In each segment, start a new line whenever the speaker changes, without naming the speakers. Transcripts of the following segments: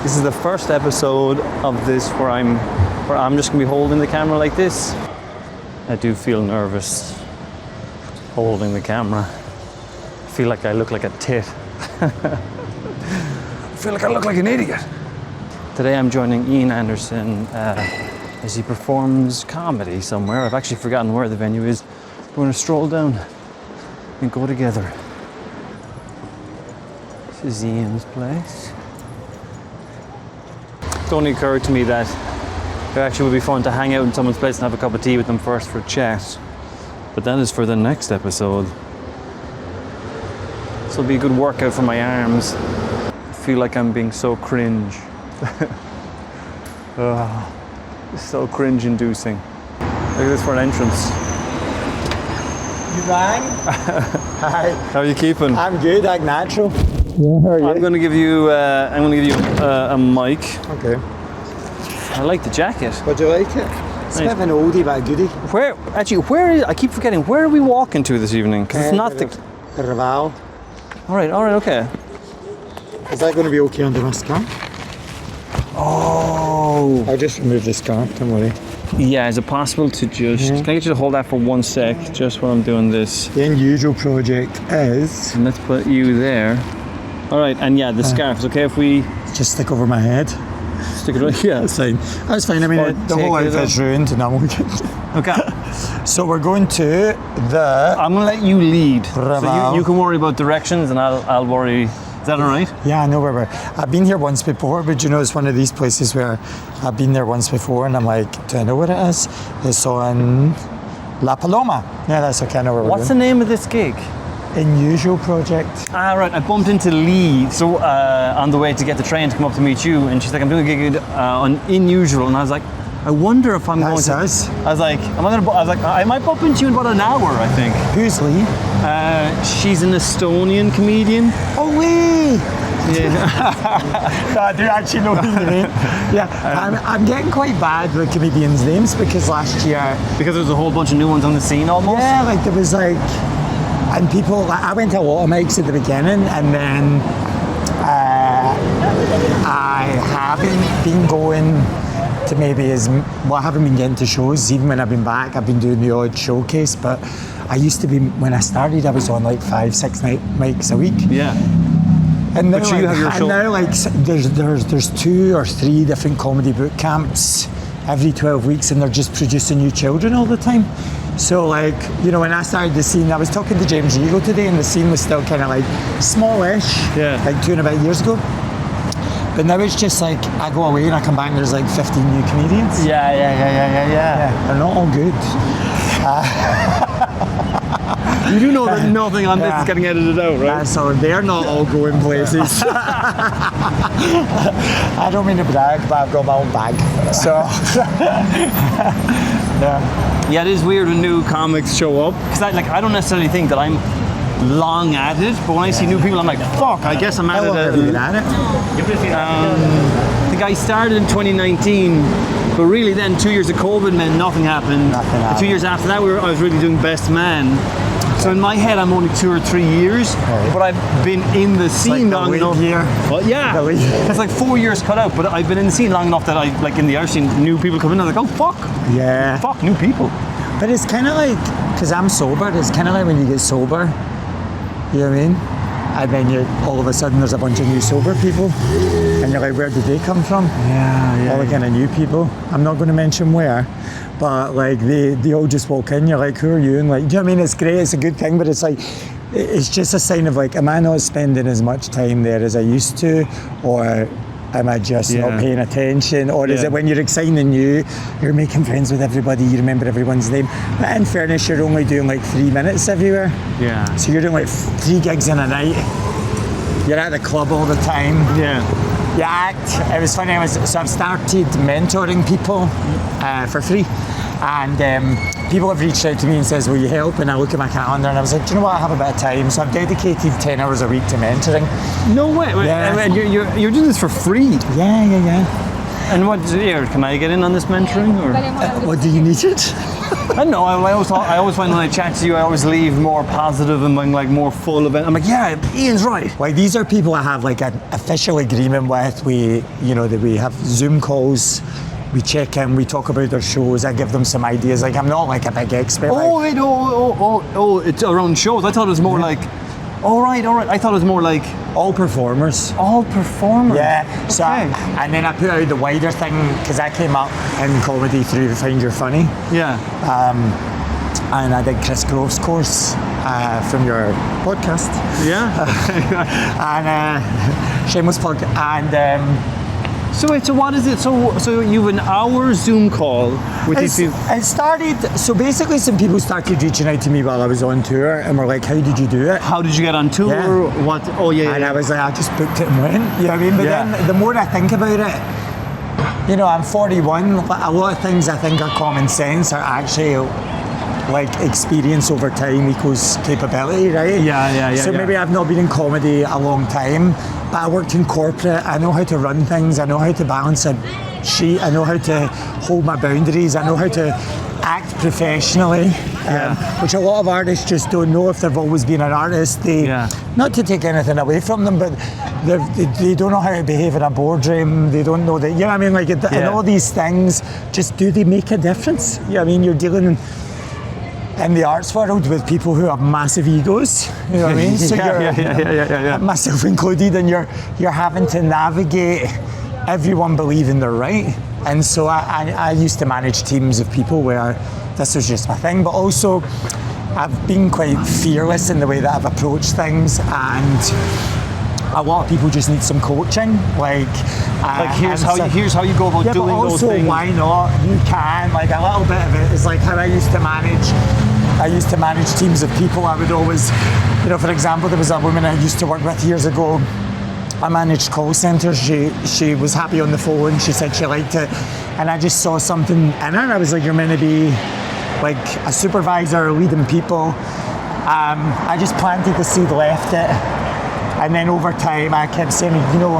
This is the first episode of this where I'm just gonna be holding the camera like this. I do feel nervous holding the camera. I feel like I look like a tit. I feel like I look like an idiot. Today I'm joining Iain Anderson as he performs comedy somewhere. I've actually forgotten where the venue is. We're going to stroll down and go together. This is Iain's place. It only occurred to me that it actually would be fun to hang out in someone's place and have a cup of tea with them first for a chat. But that is for the next episode. This will be a good workout for my arms. I feel like I'm being so cringe. So cringe-inducing. Look at this for an entrance.
You rang? Hi.
How are you keeping?
I'm good, I'm natural. Yeah, how are you?
I'm going to give you a mic.
Okay.
I like the jacket.
What do you like it? It's a bit of an oldie but a goodie.
I keep forgetting, where are we walking to this evening? Because it's not the
Raval.
Alright, okay.
Is that going to be okay under my scarf?
Oh.
I'll just remove the scarf, don't worry.
Yeah, is it possible to just... Can I get you to hold that for 1 sec, just while I'm doing this?
The unusual project is...
And let's put you there. Alright, and yeah, the scarf. Is it okay if we...
Just stick over my head.
Stick it right? Yeah.
That's fine. That's fine. I mean, the whole outfit's ruined and I'm okay.
Okay.
So we're going to the...
I'm going to let you lead.
Raval.
So you can worry about directions and I'll worry... Is that alright?
Yeah, I know where we're... I've been here once before, but you know, it's one of these places where I've been there once before and I'm like, do I know where it is? It's on La Paloma. Yeah, that's okay, I know where we're
What's
going.
the name of this gig?
Unusual project.
Ah, right, I bumped into Lee on the way to get the train to come up to meet you, and she's like, I'm doing a gig on Unusual, and I was like, I wonder if I'm going to...
Us.
I was like, I might bump into you in about an hour, I think.
Who's Lee?
She's an Estonian comedian.
Oh, Lee!
Yeah.
I do actually know who you mean. Yeah, I'm getting quite bad with comedians' names because last year...
Because there was a whole bunch of new ones on the scene almost?
Yeah, like there was like... And people, like, I went to a lot of mics at the beginning and then I haven't been going to I haven't been getting to shows. Even when I've been back, I've been doing the odd showcase, but I used to be, when I started, I was on like 5-6 mics a week.
Yeah.
And now,
But you have your show.
now like there's 2 or 3 different comedy boot camps every 12 weeks and they're just producing new children all the time. So like, you know, when I started the scene, I was talking to James Eagle today and the scene was still kind of like smallish, like 2 and a bit years ago. But now it's just like, I go away and I come back and there's like 15 new comedians.
Yeah.
They're not all good.
You do know that nothing on this is getting edited out, right?
So they're not all going places. I don't mean to brag, but I've got my own bag. So,
Yeah, it is weird when new comics show up. Because I don't necessarily think that I'm long at it, but when I see new people, I'm like, fuck, I guess I'm at it.
Have you been at it?
I think I started in 2019, but really then 2 years of COVID meant nothing happened.
Nothing
2 years after that, I was really doing Best Man. So in my head, I'm only 2 or 3 years, but I've been in the scene long enough. Well, yeah, it's like 4 years cut out, but I've been in the scene long enough that I, like in the Irish scene, new people come in and I'm like, oh fuck, fuck, new people.
But it's kind of like, because I'm sober, it's kind of like when you get sober, you know what I mean? And then all of a sudden there's a bunch of new sober people, and you're like, where did they come from?
Yeah.
All the kind of new people. I'm not going to mention where, but like they all just walk in, you're like, who are you? And like, do you know what I mean? It's great, it's a good thing, but it's like, it's just a sign of like, am I not spending as much time there as I used to, or am I just not paying attention? Or is it when you're exciting and new, you're making friends with everybody, you remember everyone's name? But in fairness, you're only doing like 3 minutes everywhere.
Yeah.
So you're doing like 3 gigs in a night. You're at the club all the time.
Yeah.
You act. It was funny, so I've started mentoring people for free. And people have reached out to me and says, will you help? And I look at my calendar and I was like, do you know what, I have a bit of time. So I've dedicated 10 hours a week to mentoring.
No way. And you're doing this for free?
Yeah.
And what, can I get in on this mentoring? Or?
What, do you need it?
I know. I always find when I chat to you, I always leave more positive and like more full of it. I'm like, yeah, Ian's right.
Like these are people I have like an official agreement with. We have Zoom calls. We check in, we talk about their shows, I give them some ideas. Like I'm not like a big expert.
It's around shows. I thought it was more like, all right. I thought it was more like
all performers.
All performers.
Yeah.
Okay.
So and then I put out the wider thing because I came up in comedy through Find Your Funny.
Yeah.
And I did Chris Grove's course from your podcast.
Yeah.
And shameless plug. And
so wait, so what is it? So you have an hour Zoom call with these people?
It started, so basically some people started reaching out to me while I was on tour and were like, how did you do it?
How did you get on tour?
Yeah.
What? Oh yeah.
And I was like, I just booked it and went. You know what I mean? But then the more I think about it, you know, I'm 41, but a lot of things I think are common sense are actually like experience over time equals capability, right?
Yeah.
So maybe I've not been in comedy a long time, but I worked in corporate. I know how to run things. I know how to balance a sheet. I know how to hold my boundaries. I know how to act professionally, which a lot of artists just don't know if they've always been an artist. Not to take anything away from them, but they don't know how to behave in a boardroom. They don't know that, you know what I mean? Like, and all these things, just do they make a difference? You know what I mean? You're dealing in the arts world with people who have massive egos, you know what I mean? So myself included, and you're having to navigate everyone believing they're right. And so I used to manage teams of people where this was just my thing, but also I've been quite fearless in the way that I've approached things, and a lot of people just need some coaching. Like
here's how you go about doing those things.
Why not? You can. Like a little bit of it is like how I used to manage teams of people. I would always, you know, for example, there was a woman I used to work with years ago. I managed call centers. She was happy on the phone. She said she liked it, and I just saw something in her. I was like, you're meant to be like a supervisor, leading people. I just planted the seed, left it, and then over time I kept saying, you know,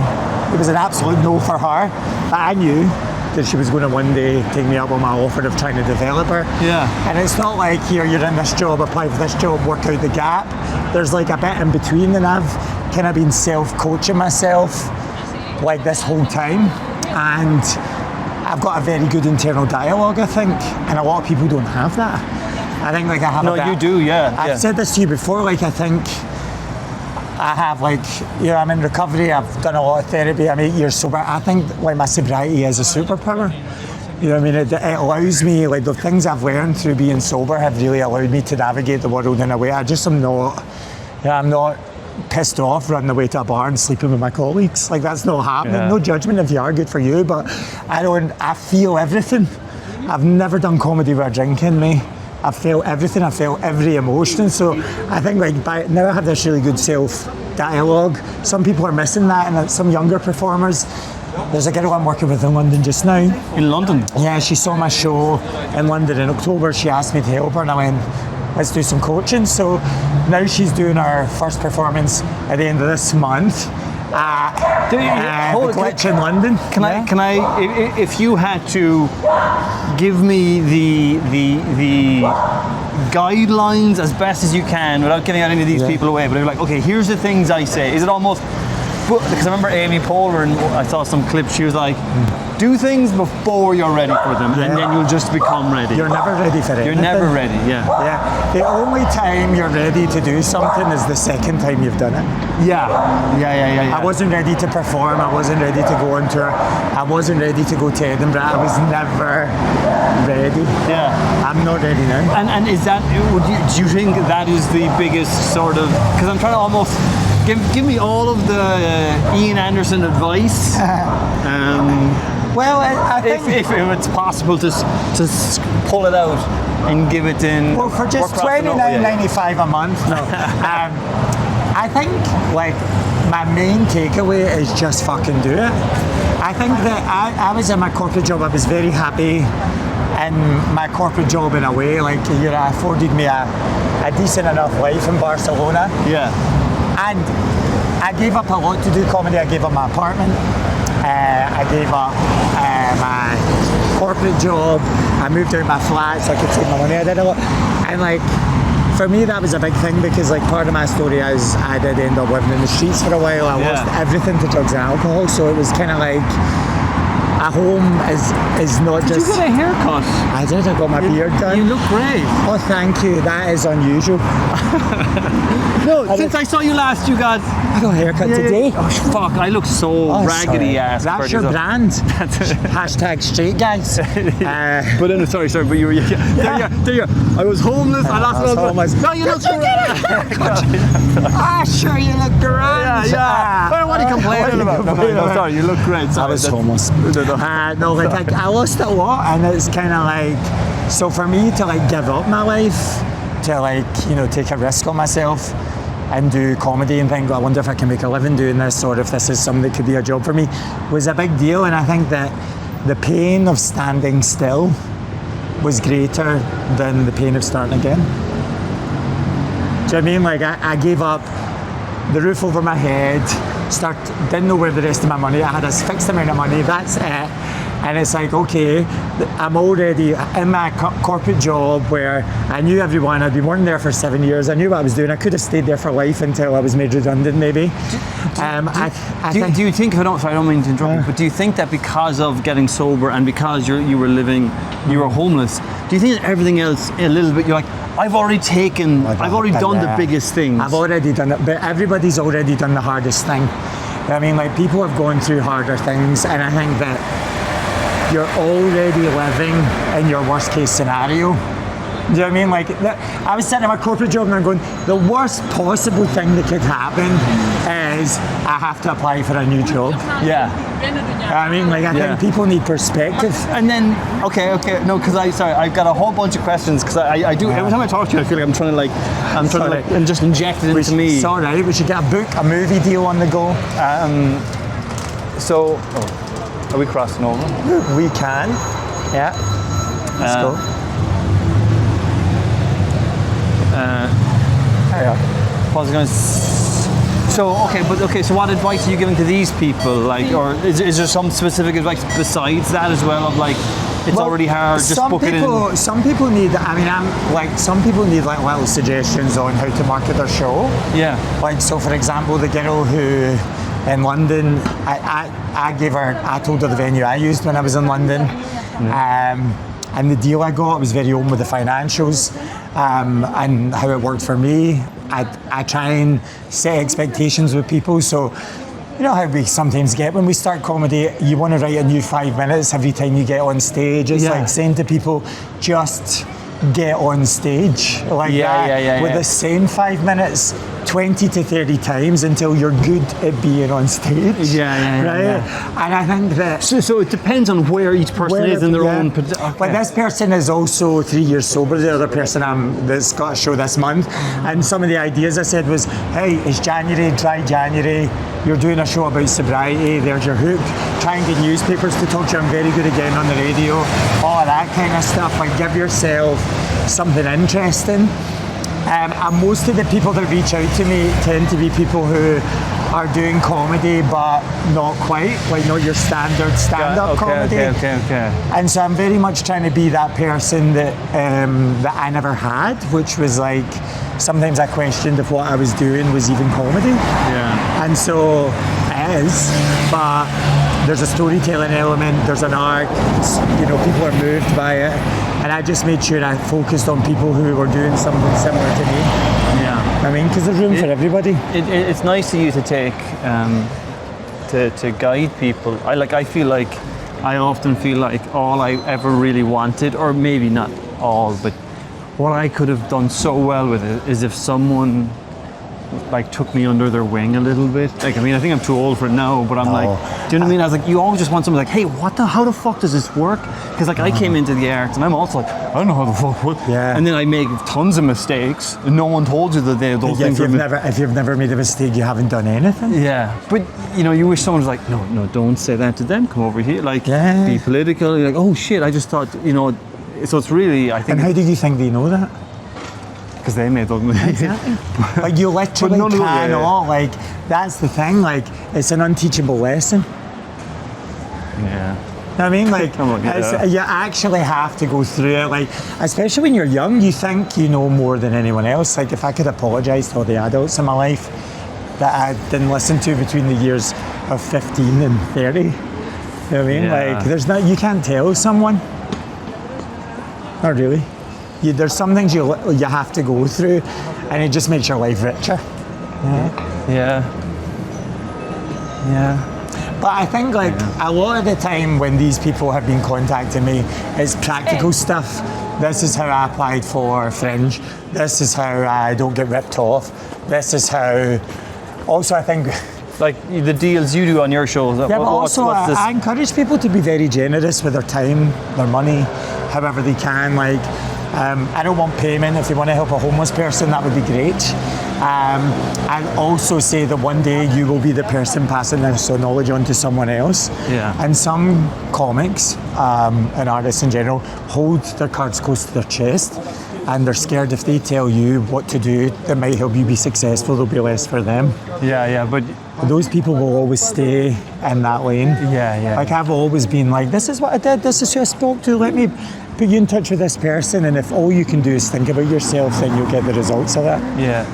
it was an absolute no for her, but I knew that she was going to one day take me up on my offer of trying to develop her.
Yeah.
And it's not like, here, you're in this job, apply for this job, work out the gap. There's like a bit in between, and I've kind of been self-coaching myself like this whole time. And I've got a very good internal dialogue, I think, and a lot of people don't have that. I think like I have.
No, you do, yeah.
I've said this to you before, like I think I have, like, you know, I'm in recovery, I've done a lot of therapy, I'm 8 years sober. I think like my sobriety is a superpower. You know what I mean? It allows me, like the things I've learned through being sober have really allowed me to navigate the world in a way I just am not, you know, I'm not pissed off running away to a bar and sleeping with my colleagues. Like that's not happening. No judgment if you are, good for you, but I feel everything. I've never done comedy with a drink in me. I felt everything, I felt every emotion. So I think like now I have this really good self-dialogue. Some people are missing that, and some younger performers. There's a girl I'm working with in London just now.
In London?
Yeah, she saw my show in London in October. She asked me to help her, and I went, let's do some coaching. So now she's doing her first performance at the end of this month. The Glitch in London.
Can I, if you had to give me the guidelines as best as you can without giving out any of these people away, but you're like, okay, here's the things I say. Is it almost, because I remember Amy Poehler, and I saw some clips, she was like, do things before you're ready for them, and then you'll just become ready.
You're never ready for it.
You're never ready, yeah.
The only time you're ready to do something is the second time you've done it.
Yeah.
I wasn't ready to perform, I wasn't ready to go on tour, I wasn't ready to go to Edinburgh, I was never ready. Yeah. I'm not ready now.
And is that, do you think that is the biggest sort of, because I'm trying to almost, give me all of the Ian Anderson advice.
Well, I think
if it's possible to pull it out and give it in.
Well, for just $29.95 a month, no. I think like my main takeaway is just fucking do it. I think that I was in my corporate job. I was very happy in my corporate job in a way. Like, you know, afforded me a decent enough life in Barcelona.
Yeah.
And I gave up a lot to do comedy. I gave up my apartment. I gave up my corporate job. I moved out of my flat so I could save my money. I did a lot. And like, for me, that was a big thing because like part of my story is I did end up living in the streets for a while. I lost everything to drugs and alcohol. So it was kind of like, a home is not
Did
just...
you get a haircut?
I did, I got my beard done.
You look great.
Oh, thank you. That is unusual.
No, since I saw you last, you got...
I got a haircut today.
Oh, fuck, I look so raggedy ass.
That's your brand. Hashtag straight guys.
But then, sorry, but you were... There you go. I was homeless, I lost all
homeless.
No, you look great.
Sure, you look grand.
Yeah. What are you complaining about? No, sorry, you look great. Sorry,
I was homeless. No, like I lost a lot, and it's kind of like, so for me to like give up my life, to like, you know, take a risk on myself and do comedy and think, I wonder if I can make a living doing this, or if this is something that could be a job for me, was a big deal. And I think that the pain of standing still was greater than the pain of starting again. Do you know what I mean? Like I gave up the roof over my head, didn't know where the rest of my money, I had a fixed amount of money, that's it. And it's like, okay, I'm already in my corporate job where I knew everyone, I'd been working there for 7 years, I knew what I was doing, I could have stayed there for life until I was made redundant maybe.
Do you think, sorry, I don't mean to interrupt you, but do you think that because of getting sober and because you were homeless, do you think that everything else a little bit, you're like, I've already done the biggest things.
I've already done it, but everybody's already done the hardest thing. I mean, like, people have gone through harder things, and I think that you're already living in your worst case scenario. Do you know what I mean? Like, I was sitting in my corporate job and I'm going, the worst possible thing that could happen is I have to apply for a new job.
Yeah.
I mean, like, I think people need perspective.
And then, okay, no, because I've got a whole bunch of questions, because I do, every time I talk to you, I feel like I'm trying to and just inject it into me.
It's all right, we should get a book, a movie deal on the go.
Are we crossing over?
We can, yeah. Let's go.
What was I going to so what advice are you giving to these people? Like, or is there some specific advice besides that as well, of like, it's already hard, just book it in?
Some people need, some people need like little suggestions on how to market their show.
Yeah.
Like, so for example, the girl who in London, I told her the venue I used when I was in London. And the deal I got, I was very open with the financials and how it worked for me. I try and set expectations with people. So, you know how we sometimes get when we start comedy, you want to write a new 5 minutes every time you get on stage. It's like saying to people, just get on stage like with the same 5 minutes 20 to 30 times until you're good at being on stage. Right? And I think that...
So it depends on where each person is in their own... Okay.
But this person is also 3 years sober, the other person that's got a show this month. And some of the ideas I said was, hey, it's January, dry January, you're doing a show about sobriety, there's your hook. Try and get newspapers to talk to you, I'm very good again on the radio. All of that kind of stuff, like give yourself something interesting. And most of the people that reach out to me tend to be people who are doing comedy but not quite, like not your standard stand-up comedy.
Okay.
And so I'm very much trying to be that person that I never had, which was like, sometimes I questioned if what I was doing was even comedy.
Yeah.
And so it is, but there's a storytelling element, there's an arc, you know, people are moved by it. And I just made sure I focused on people who were doing something similar to me.
Yeah.
I mean, because there's room for everybody.
It's nice of you to take, to guide people. I feel like, I often feel like all I ever really wanted, or maybe not all, but what I could have done so well with it is if someone like took me under their wing a little bit. Like, I mean, I think I'm too old for it now, but I'm like, do you know what I mean? I was like, you always just want someone like, hey, how the fuck does this work? Because like I came into the arts and I'm also like, I don't know how the fuck what.
Yeah.
And then I make tons of mistakes and no one told you that those things
if you've never made a mistake, you haven't done anything.
Yeah, but you know, you wish someone was like, no, don't say that to them. Come over here, like, be political. You're like, oh shit, I just thought, you know. So it's really, I think.
And how did you think they know that?
Because they made them.
Exactly. Like, you literally cannot, like, that's the thing, like, it's an unteachable lesson.
Yeah.
I mean, like,
Yeah.
you actually have to go through it. Like, especially when you're young, you think you know more than anyone else. Like, if I could apologise to all the adults in my life that I didn't listen to between the years of 15 and 30. You know what I mean?
Yeah.
Like, you can't tell someone. Not really. There's some things you have to go through, and it just makes your life richer.
Yeah.
But I think like a lot of the time when these people have been contacting me, it's practical stuff. This is how I applied for Fringe. This is how I don't get ripped off. This is how. Also, I think.
Like the deals you do on your shows.
Yeah, but also I encourage people to be very generous with their time, their money, however they can. Like, I don't want payment. If you want to help a homeless person, that would be great. And also say that one day you will be the person passing this knowledge on to someone else.
Yeah.
And some comics and artists in general hold their cards close to their chest, and they're scared if they tell you what to do that might help you be successful, there'll be less for them.
Yeah, but
those people will always stay in that lane.
Yeah.
Like, I've always been like, this is what I did, this is who I spoke to, let me put you in touch with this person, and if all you can do is think about yourself, then you'll get the results of it.
Yeah.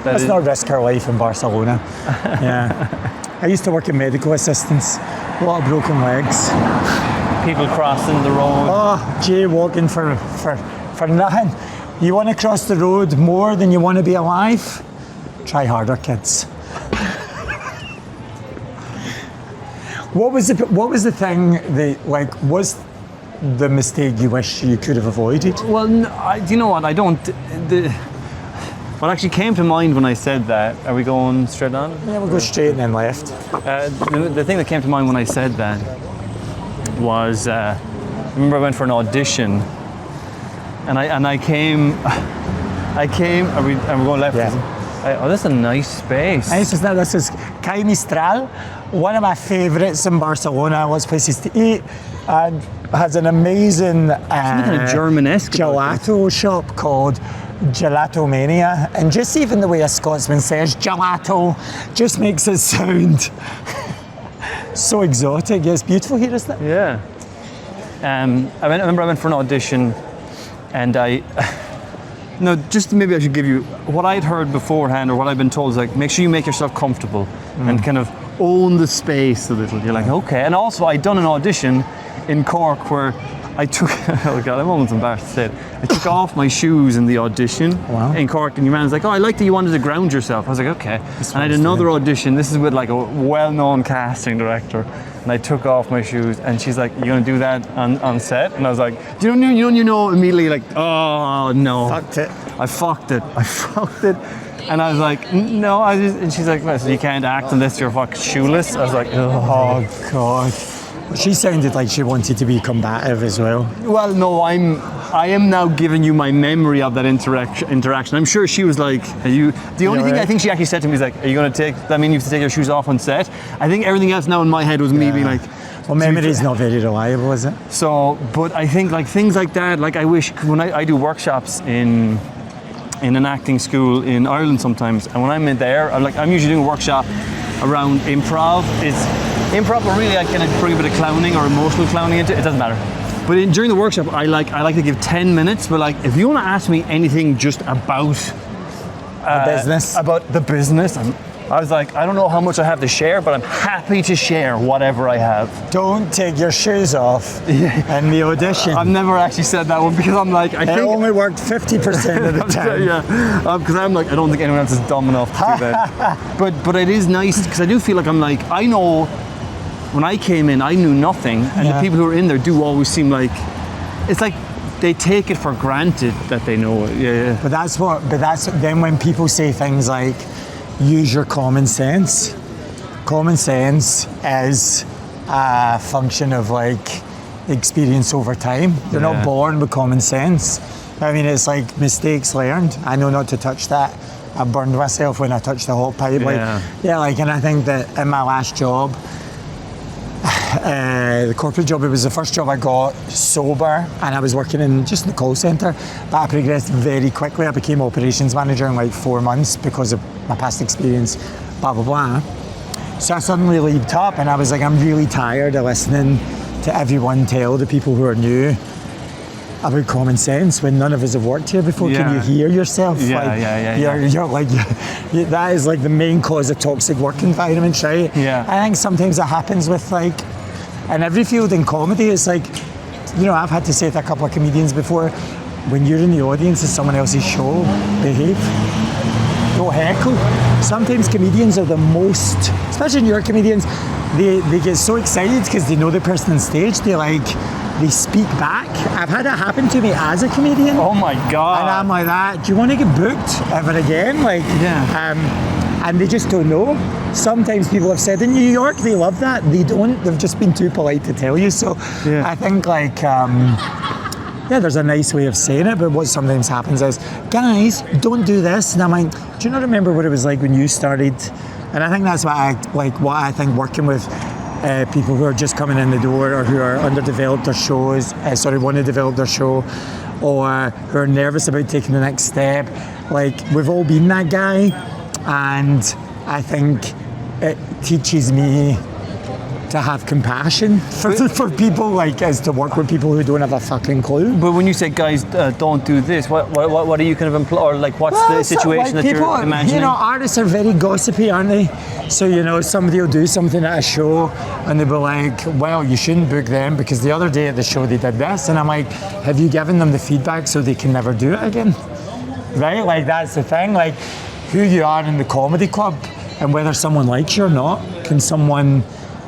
Let's not risk our life in Barcelona. Yeah. I used to work in medical assistance, a lot of broken legs.
People crossing the road.
Oh, jaywalking for nothing. You want to cross the road more than you want to be alive? Try harder, kids. What was the thing that, like, was the mistake you wish you could have avoided?
Well, do you know what? I don't. What actually came to mind when I said that, are we going straight on?
Yeah, we'll go straight and then left.
The thing that came to mind when I said that was, I remember I went for an audition, and I came, are we going left?
Yeah.
Oh, this is a nice space.
This is Cai Mistral, one of my favourites in Barcelona, lots of places to eat, and has an amazing
kind of German-esque
gelato shop called Gelato Mania, and just even the way a Scotsman says gelato just makes it sound so exotic. Yeah, it's beautiful here, isn't it?
Yeah. I remember I went for an audition, and maybe I should give you what I'd heard beforehand, or what I'd been told is like, make sure you make yourself comfortable and kind of own the space a little. You're like, okay. And also, I'd done an audition in Cork where I took, oh God, I'm almost embarrassed to say it. I took off my shoes in the audition in Cork, and your man was like, oh, I like that you wanted to ground yourself. I was like, okay. And I did another audition. This is with like a well-known casting director. And I took off my shoes, and she's like, you gonna do that on set? And I was like, you know, immediately like, oh no. I fucked it. And I was like, no, and she's like, well, so you can't act unless you're fucking shoeless? I was like,
oh God. She sounded like she wanted to be combative as well.
Well, no, I am now giving you my memory of that interaction. I'm sure she was like, the only thing I think she actually said to me is like, are you going to you have to take your shoes off on set? I think everything else now in my head was me being like,
well, memory is not very reliable, is it?
So, but I think like things like that, like I wish, when I do workshops in an acting school in Ireland sometimes, and when I'm in there, I'm usually doing a workshop around improv. Improv, or really I kind of bring a bit of clowning or emotional clowning into it. It doesn't matter. But during the workshop, I like to give 10 minutes. But like, if you want to ask me anything just about the business, I was like, I don't know how much I have to share, but I'm happy to share whatever I have.
Don't take your shoes off in the audition.
I've never actually said that one because I'm like, I think
it only worked 50% of the time.
Yeah, because I'm like, I don't think anyone else is dumb enough to do that. But it is nice because I do feel like I know. When I came in, I knew nothing, and the people who are in there do always seem like, it's like they take it for granted that they know it. Yeah.
But that's then when people say things like, use your common sense. Common sense is a function of like experience over time. You're not born with common sense. I mean, it's like mistakes learned. I know not to touch that. I burned myself when I touched the hot pipe. And I think that in my last job, the corporate job, it was the first job I got sober, and I was working in just the call centre, but I progressed very quickly. I became operations manager in like 4 months because of my past experience, blah, blah, blah. So I suddenly leaped up, and I was like, I'm really tired of listening to everyone tell the people who are new about common sense when none of us have worked here before? Can you hear yourself? You're like, that is like the main cause of toxic work environments, right?
Yeah.
I think sometimes it happens with like, in every field in comedy, it's like, you know, I've had to say to a couple of comedians before, when you're in the audience of someone else's show, behave. Don't heckle. Sometimes comedians are the most, especially newer comedians, they get so excited because they know the person on stage, they speak back. I've had it happen to me as a comedian.
Oh my God.
And I'm like that, do you want to get booked ever again? And they just don't know. Sometimes people have said in New York, they love that. They don't, they've just been too polite to tell you. So I think like, there's a nice way of saying it, but what sometimes happens is, guys, don't do this. And I'm like, do you not remember what it was like when you started? And I think that's what I think working with people who are just coming in the door or who are underdeveloped their shows, want to develop their show, or who are nervous about taking the next step. Like, we've all been that guy, and I think it teaches me to have compassion for people, like, as to work with people who don't have a fucking clue.
But when you say, guys, don't do this, what are you kind of or like, what's the situation that you're imagining?
You know, artists are very gossipy, aren't they? So, you know, somebody will do something at a show and they'll be like, well, you shouldn't book them because the other day at the show they did this. And I'm like, have you given them the feedback so they can never do it again? Right? Like, that's the thing. Like, who you are in the comedy club and whether someone likes you or not,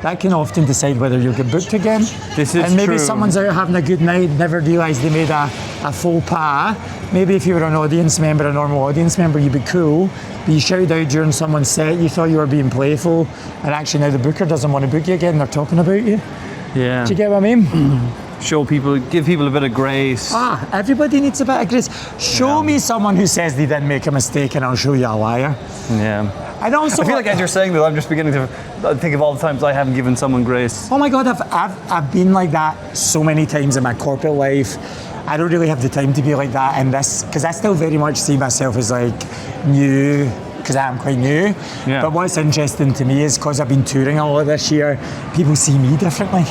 that can often decide whether you'll get booked again.
This is
and maybe
true.
Someone's out having a good night, never realised they made a faux pas. Maybe if you were an audience member, a normal audience member, you'd be cool. But you shouted out during someone's set, you thought you were being playful, and actually now the booker doesn't want to book you again, they're talking about you.
Yeah.
Do you get what I mean?
Give people a bit of grace.
Everybody needs a bit of grace. Show me someone who says they didn't make a mistake and I'll show you a liar.
Yeah.
And also,
I feel like as you're saying that, I'm just beginning to think of all the times I haven't given someone grace.
Oh my God, I've been like that so many times in my corporate life. I don't really have the time to be like that in this, because I still very much see myself as like new, because I am quite new.
Yeah.
But what's interesting to me is because I've been touring a lot this year, people see me differently.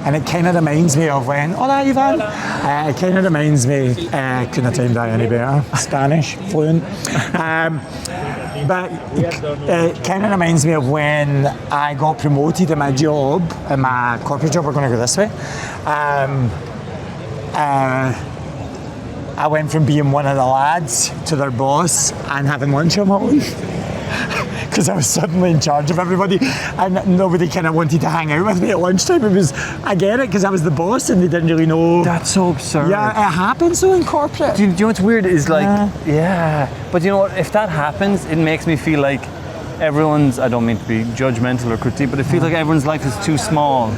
And it kind of reminds me of when, hola Ivan, it kind of reminds me, couldn't have timed that any better, Spanish, fluent. But it kind of reminds me of when I got promoted in my job, in my corporate job, we're going to go this way. I went from being one of the lads to their boss and having lunch on my own. Because I was suddenly in charge of everybody and nobody kind of wanted to hang out with me at lunchtime. I get it, because I was the boss and they didn't really know.
That's so absurd.
Yeah, it happens though in corporate.
Do you know what's weird is like, but you know what, if that happens, it makes me feel like everyone's, I don't mean to be judgmental or critique, but it feels like everyone's life is too small.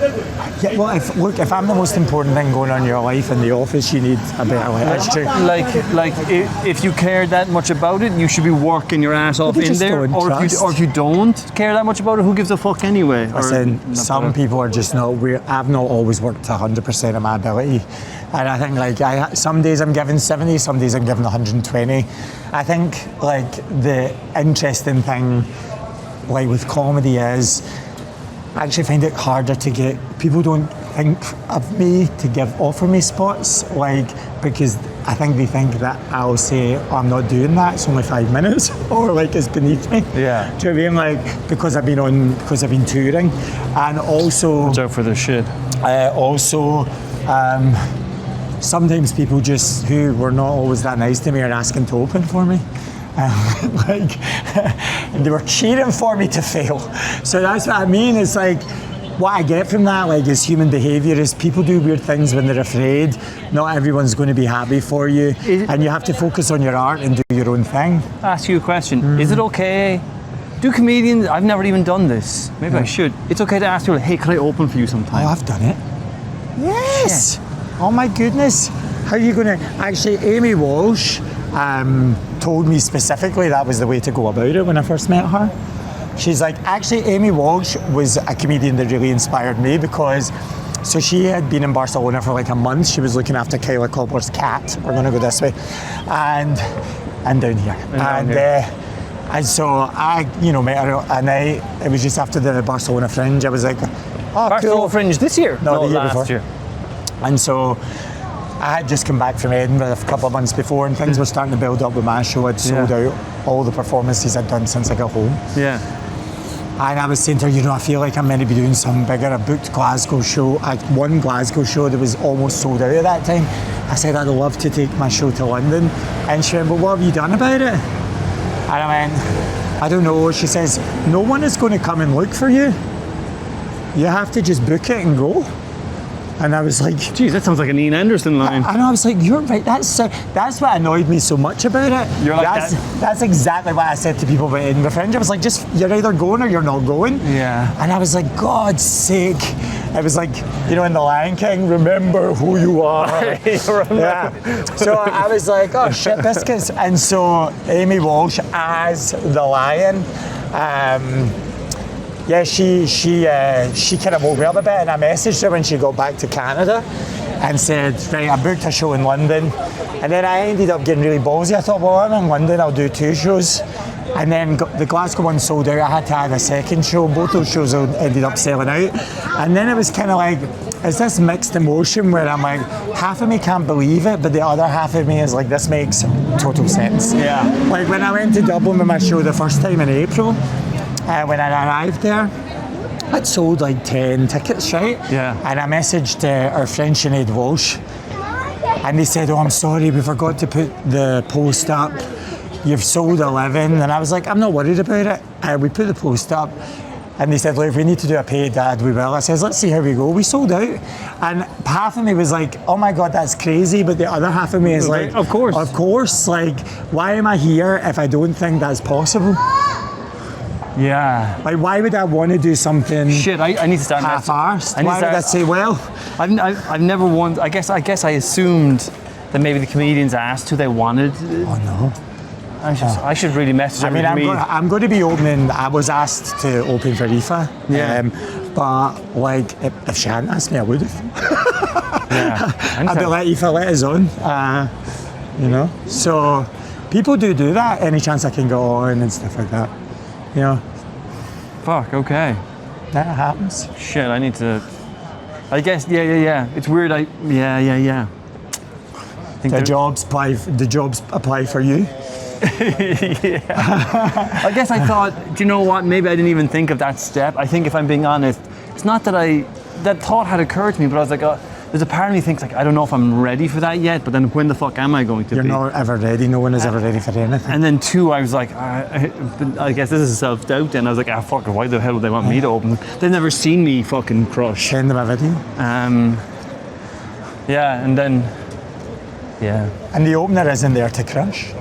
Yeah, well, if I'm the most important thing going on in your life in the office, you need a better life. That's true.
Like if you care that much about it, you should be working your ass off in there. Or if you don't care that much about it, who gives a fuck anyway?
Listen, some people are just not. I've not always worked to 100% of my ability, and I think some days I'm giving 70, some days I'm giving 120. I think like the interesting thing, like with comedy, is I actually find it harder to get, people don't think of me to offer me spots, like, because I think they think that I'll say, oh, I'm not doing that, it's only 5 minutes, or like it's beneath me.
Yeah.
Do you know what I mean? Like, because I've been touring, and also...
Watch out for this shit.
Sometimes people just, who were not always that nice to me, are asking to open for me. And they were cheering for me to fail. So that's what I mean. It's like, what I get from that, like, is human behaviour, is people do weird things when they're afraid. Not everyone's going to be happy for you, and you have to focus on your art and do your own thing.
I'll ask you a question. Is it okay? Do comedians, I've never even done this. Maybe I should. It's okay to ask people, hey, can I open for you sometime?
Oh, I've done it. Yes. Shit. Oh my goodness. How are you going to... Actually, Amy Walsh told me specifically that was the way to go about it when I first met her. She's like, actually, Amy Walsh was a comedian that really inspired me, because so she had been in Barcelona for like a month. She was looking after Kyla Cobbler's cat. We're going to go this way. And down here. And so I, met her, and it was just after the Barcelona Fringe. I was like, oh,
Barcelona
cool.
Fringe this year?
No, the year
last
before.
year.
And so I had just come back from Edinburgh a couple of months before, and things were starting to build up with my show. I'd sold out all the performances I'd done since I got home.
Yeah.
And I was saying to her, I feel like I'm meant to be doing something bigger. I booked Glasgow show. I had one Glasgow show that was almost sold out at that time. I said, I'd love to take my show to London. And she went, well, what have you done about it? And I went, I don't know. She says, no one is going to come and look for you. You have to just book it and go. And I was like,
geez, that sounds like an Ian Anderson line.
And I was like, you're right. That's what annoyed me so much about it.
You're like
that's exactly what I said to people about Edinburgh Fringe. I was like, just you're either going or you're not going.
Yeah.
And I was like, God's sake. It was like, in The Lion King, remember who you are. Yeah. So I was like, oh shit biscuits. And so Amy Walsh as the lion. Yeah, she kind of woke me up a bit, and I messaged her when she got back to Canada and said, right, I booked a show in London. And then I ended up getting really ballsy. I thought, well, I'm in London, I'll do 2 shows. And then the Glasgow one sold out. I had to add a second show. Both those shows ended up selling out. And then it was kind of like, it's this mixed emotion where I'm like, half of me can't believe it, but the other half of me is like, this makes total sense.
Yeah.
Like when I went to Dublin with my show the first time in April, when I arrived there, I'd sold like 10 tickets, right?
Yeah.
And I messaged our friend Sinead Walsh, and they said, oh, I'm sorry, we forgot to put the post up. You've sold 11. And I was like, I'm not worried about it. We put the post up, and they said, look, if we need to do a paid ad, we will. I says, let's see how we go. We sold out. And half of me was like, oh my God, that's crazy. But the other half of me is like,
of course.
Of course. Like, why am I here if I don't think that's possible?
Yeah.
Like, why would I want to do something
Shit, I need to start
half-arsed? Why would I say, well?
I've never wanted, I guess I assumed that maybe the comedians asked who they wanted.
Oh no.
I should really message them.
I'm going to be opening. I was asked to open for Aoife.
Yeah.
But like, if she hadn't asked me, I would have.
Yeah.
I'd be like, Aoife, let us on. So people do that. Any chance I can go on and stuff like that.
Fuck, okay.
That happens.
Shit, I need to, I guess, yeah. It's weird, yeah.
The jobs apply for you.
Yeah. I guess I thought, do you know what, maybe I didn't even think of that step. I think if I'm being honest, it's not that that thought had occurred to me, but I was like, there's a part of me thinks like, I don't know if I'm ready for that yet, but then when the fuck am I going to be?
You're not ever ready. No one is ever ready for anything.
And then 2, I was like, I guess this is self-doubt then. I was like, fuck it, why the hell would they want me to open? They've never seen me fucking crush.
Send them a video.
Yeah, and then, yeah.
And the opener isn't there to crush.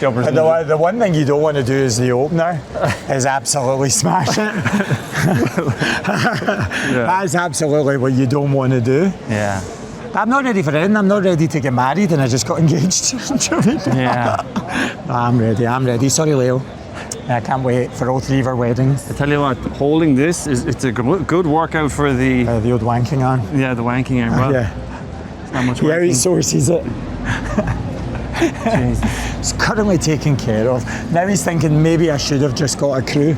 The one thing you don't want to do as the opener is absolutely smash it.
Yeah.
That's absolutely what you don't want to do.
Yeah.
I'm not ready for anything. I'm not ready to get married, and I just got engaged.
Yeah.
I'm ready. Sorry, Leo. I can't wait for all 3 of our weddings.
I tell you what, holding this it's a good workout for the
old wanking arm.
Yeah, the wanking arm. Well,
yeah.
It's not much
Yeah,
wanking.
he sources it. It's currently taken care of. Now he's thinking maybe I should have just got a crew.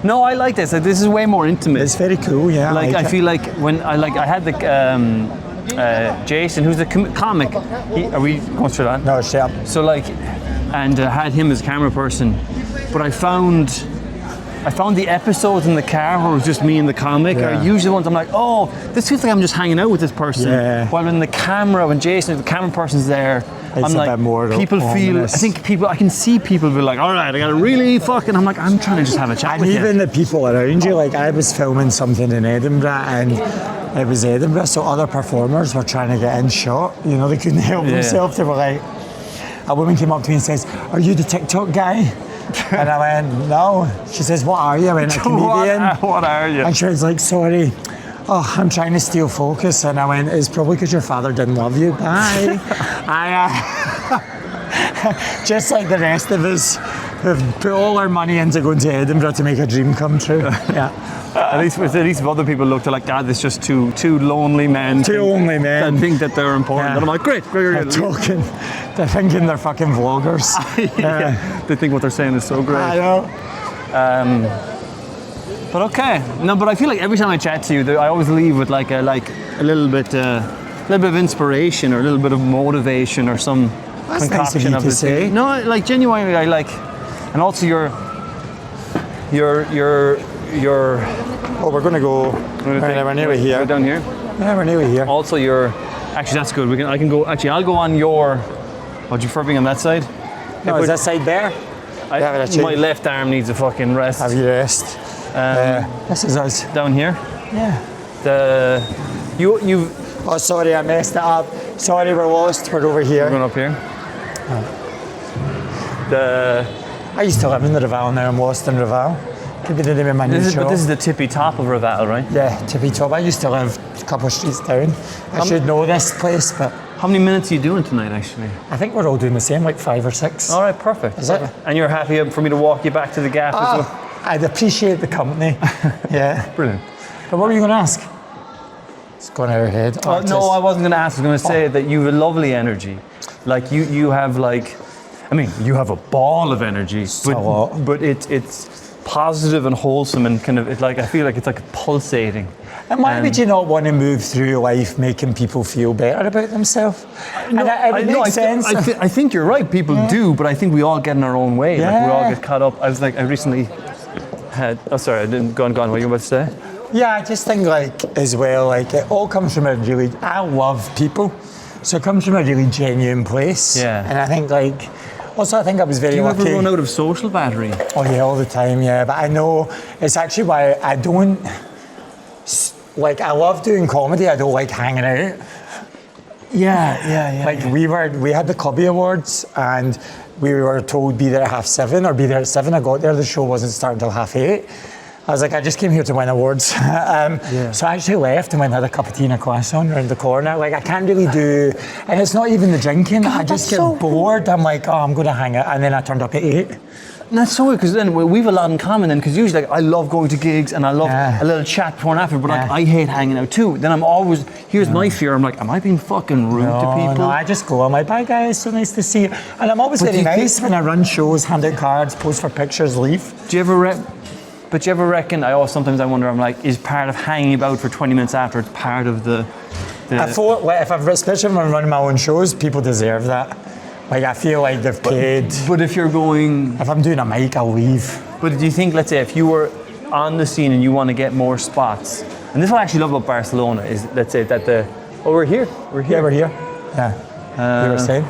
No, I like this. This is way more intimate.
It's very cool, yeah.
Like I feel like when I had the Jason, who's a comic. Are we going through that?
No, shut up.
So and had him as camera person, but I found the episodes in the car where it was just me and the comic are usually ones I'm like, oh, this feels like I'm just hanging out with this person. Yeah. While when the Jason, the camera person's there,
it's
I'm like,
bit more
people
ominous.
I can see people be like, all right, I gotta really fucking, I'm like, I'm trying to just have a chat
and
with you.
And even the people around you, like I was filming something in Edinburgh, and it was Edinburgh, so other performers were trying to get in shot. They couldn't help themselves. They were like, a woman came up to me and says, are you the TikTok guy? And I went, no. She says, what are you? I went, a comedian.
What are you?
And she was like, sorry. Oh, I'm trying to steal focus. And I went, it's probably because your father didn't love you. Bye. Just like the rest of us who've put all our money into going to Edinburgh to make a dream come true. Yeah.
At least if other people look, they're like, God, it's just two lonely men.
Two lonely men.
That think that they're important. Yeah. And I'm like, great.
They're thinking they're fucking vloggers.
Yeah. They think what they're saying is so great.
I know.
But okay. No, but I feel like every time I chat to you, I always leave with like a little bit of inspiration or a little bit of motivation or some
That's
concoction
nice of you
of
to
the
say.
thing. No, like genuinely, I like, and also your.
Oh, we're gonna go. We're nearly
Go
here.
down here.
Yeah, we're nearly here.
Also, actually that's good. I can go. Actually, I'll go on your. Would you prefer being on that side?
No, is that side there?
My left arm needs a fucking rest.
Have you rest? This is us.
Down here.
Yeah.
You've
Oh, sorry, I messed it up. Sorry, we're lost. We're over here.
going up here.
I used to live in the Raval, now I'm lost in Raval. Could be the name of my new show.
But this is the tippy top of Raval, right?
Yeah, tippy top. I used to live a couple of streets down. I should know this place, but
How many minutes are you doing tonight, actually?
I think we're all doing the same, like 5 or 6.
All right, perfect.
Is it?
And you're happy for me to walk you back to the gap as well?
I'd appreciate the company. Yeah.
Brilliant.
But what were you going to ask? It's gone out of head.
No, I wasn't going to ask. I was going to say that you have a lovely energy. Like you have like, I mean, you have a ball of energy, but it's positive and wholesome and kind of it's like I feel like it's like pulsating.
And why would you not want to move through life making people feel better about themselves?
I think you're right. People do, but I think we all get in our own way.
Yeah.
Like we all get caught up. I recently had. Oh, sorry, I didn't go on. What were you about to say?
Yeah, I just think like as well, like it all comes from a really. I love people, so it comes from a really genuine place.
Yeah.
And I think like. Also, I think I was very lucky.
Do you ever run out of social battery?
Oh yeah, all the time, yeah. But I know it's actually why I don't, like I love doing comedy, I don't like hanging out.
Yeah.
Like we had the Cubby Awards and we were told be there at 7:30 or be there at 7. I got there, the show wasn't starting until 8:30. I was like, I just came here to win awards. So I actually left and went and had a cup of tea and a croissant around the corner. Like I can't really do, and it's not even the drinking. I just get bored. I'm like, oh, I'm going to hang out. And then I turned up at 8.
And that's so weird because then we've a lot in common then because usually like, I love going to gigs and I love a little chat before and after, but like, I hate hanging out too. Then I'm always, here's my fear, I'm like, am I being fucking rude to people?
No, I just go, I'm like, bye guys, so nice to see you. And I'm always very nice when I run shows, hand out cards, pose for pictures, leave.
Do you ever reckon, sometimes I wonder, I'm like, is part of hanging about for 20 minutes after, it's part of the
I thought, like, especially when I'm running my own shows, people deserve that. Like, I feel like they've paid.
But if you're going...
If I'm doing a mic, I'll leave.
But do you think, let's say, if you were on the scene and you want to get more spots, and this is what I actually love about Barcelona, is, let's say, that we're here.
Yeah, we're here. Yeah. You were saying?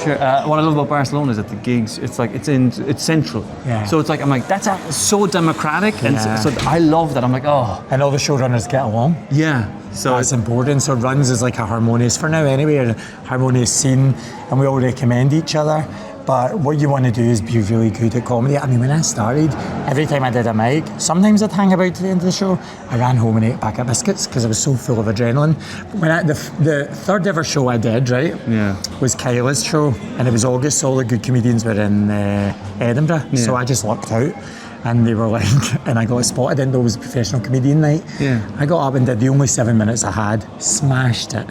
Sure. What I love about Barcelona is that the gigs, it's like it's central.
Yeah.
So it's like I'm like that's so democratic, and so I love that. I'm like
and all the showrunners get along.
Yeah. So
that's important. So runs is like a harmonious for now anyway, a harmonious scene, and we all recommend each other. But what you want to do is be really good at comedy. I mean, when I started, every time I did a mic, sometimes I'd hang about to the end of the show. I ran home and ate a packet of biscuits because I was so full of adrenaline. But when the third ever show I did, right, was Kyla's show, and it was August, so all the good comedians were in Edinburgh. Yeah. So I just lucked out. And they were like, and I got a spot. I didn't know it was a professional comedian night. Yeah. I got up and did the only 7 minutes I had, smashed it.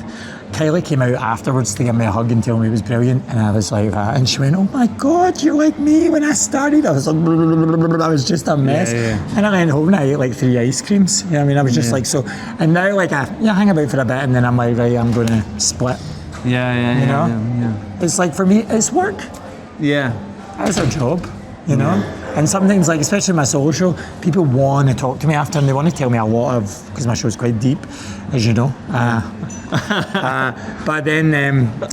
Kylie came out afterwards to give me a hug and tell me it was brilliant, and I was like, and she went, oh my God, you're like me when I started. I was like, I was just a mess. And I went home and I ate like 3 ice creams. You know what I mean? I was just like, so, and now like I hang about for a bit and then I'm like, right, I'm going to split. You know? It's like, for me, it's work.
Yeah.
It's a job, you know? And sometimes, like, especially my solo show, people want to talk to me after and they want to tell me a lot of, because my show's quite deep, as you know. But then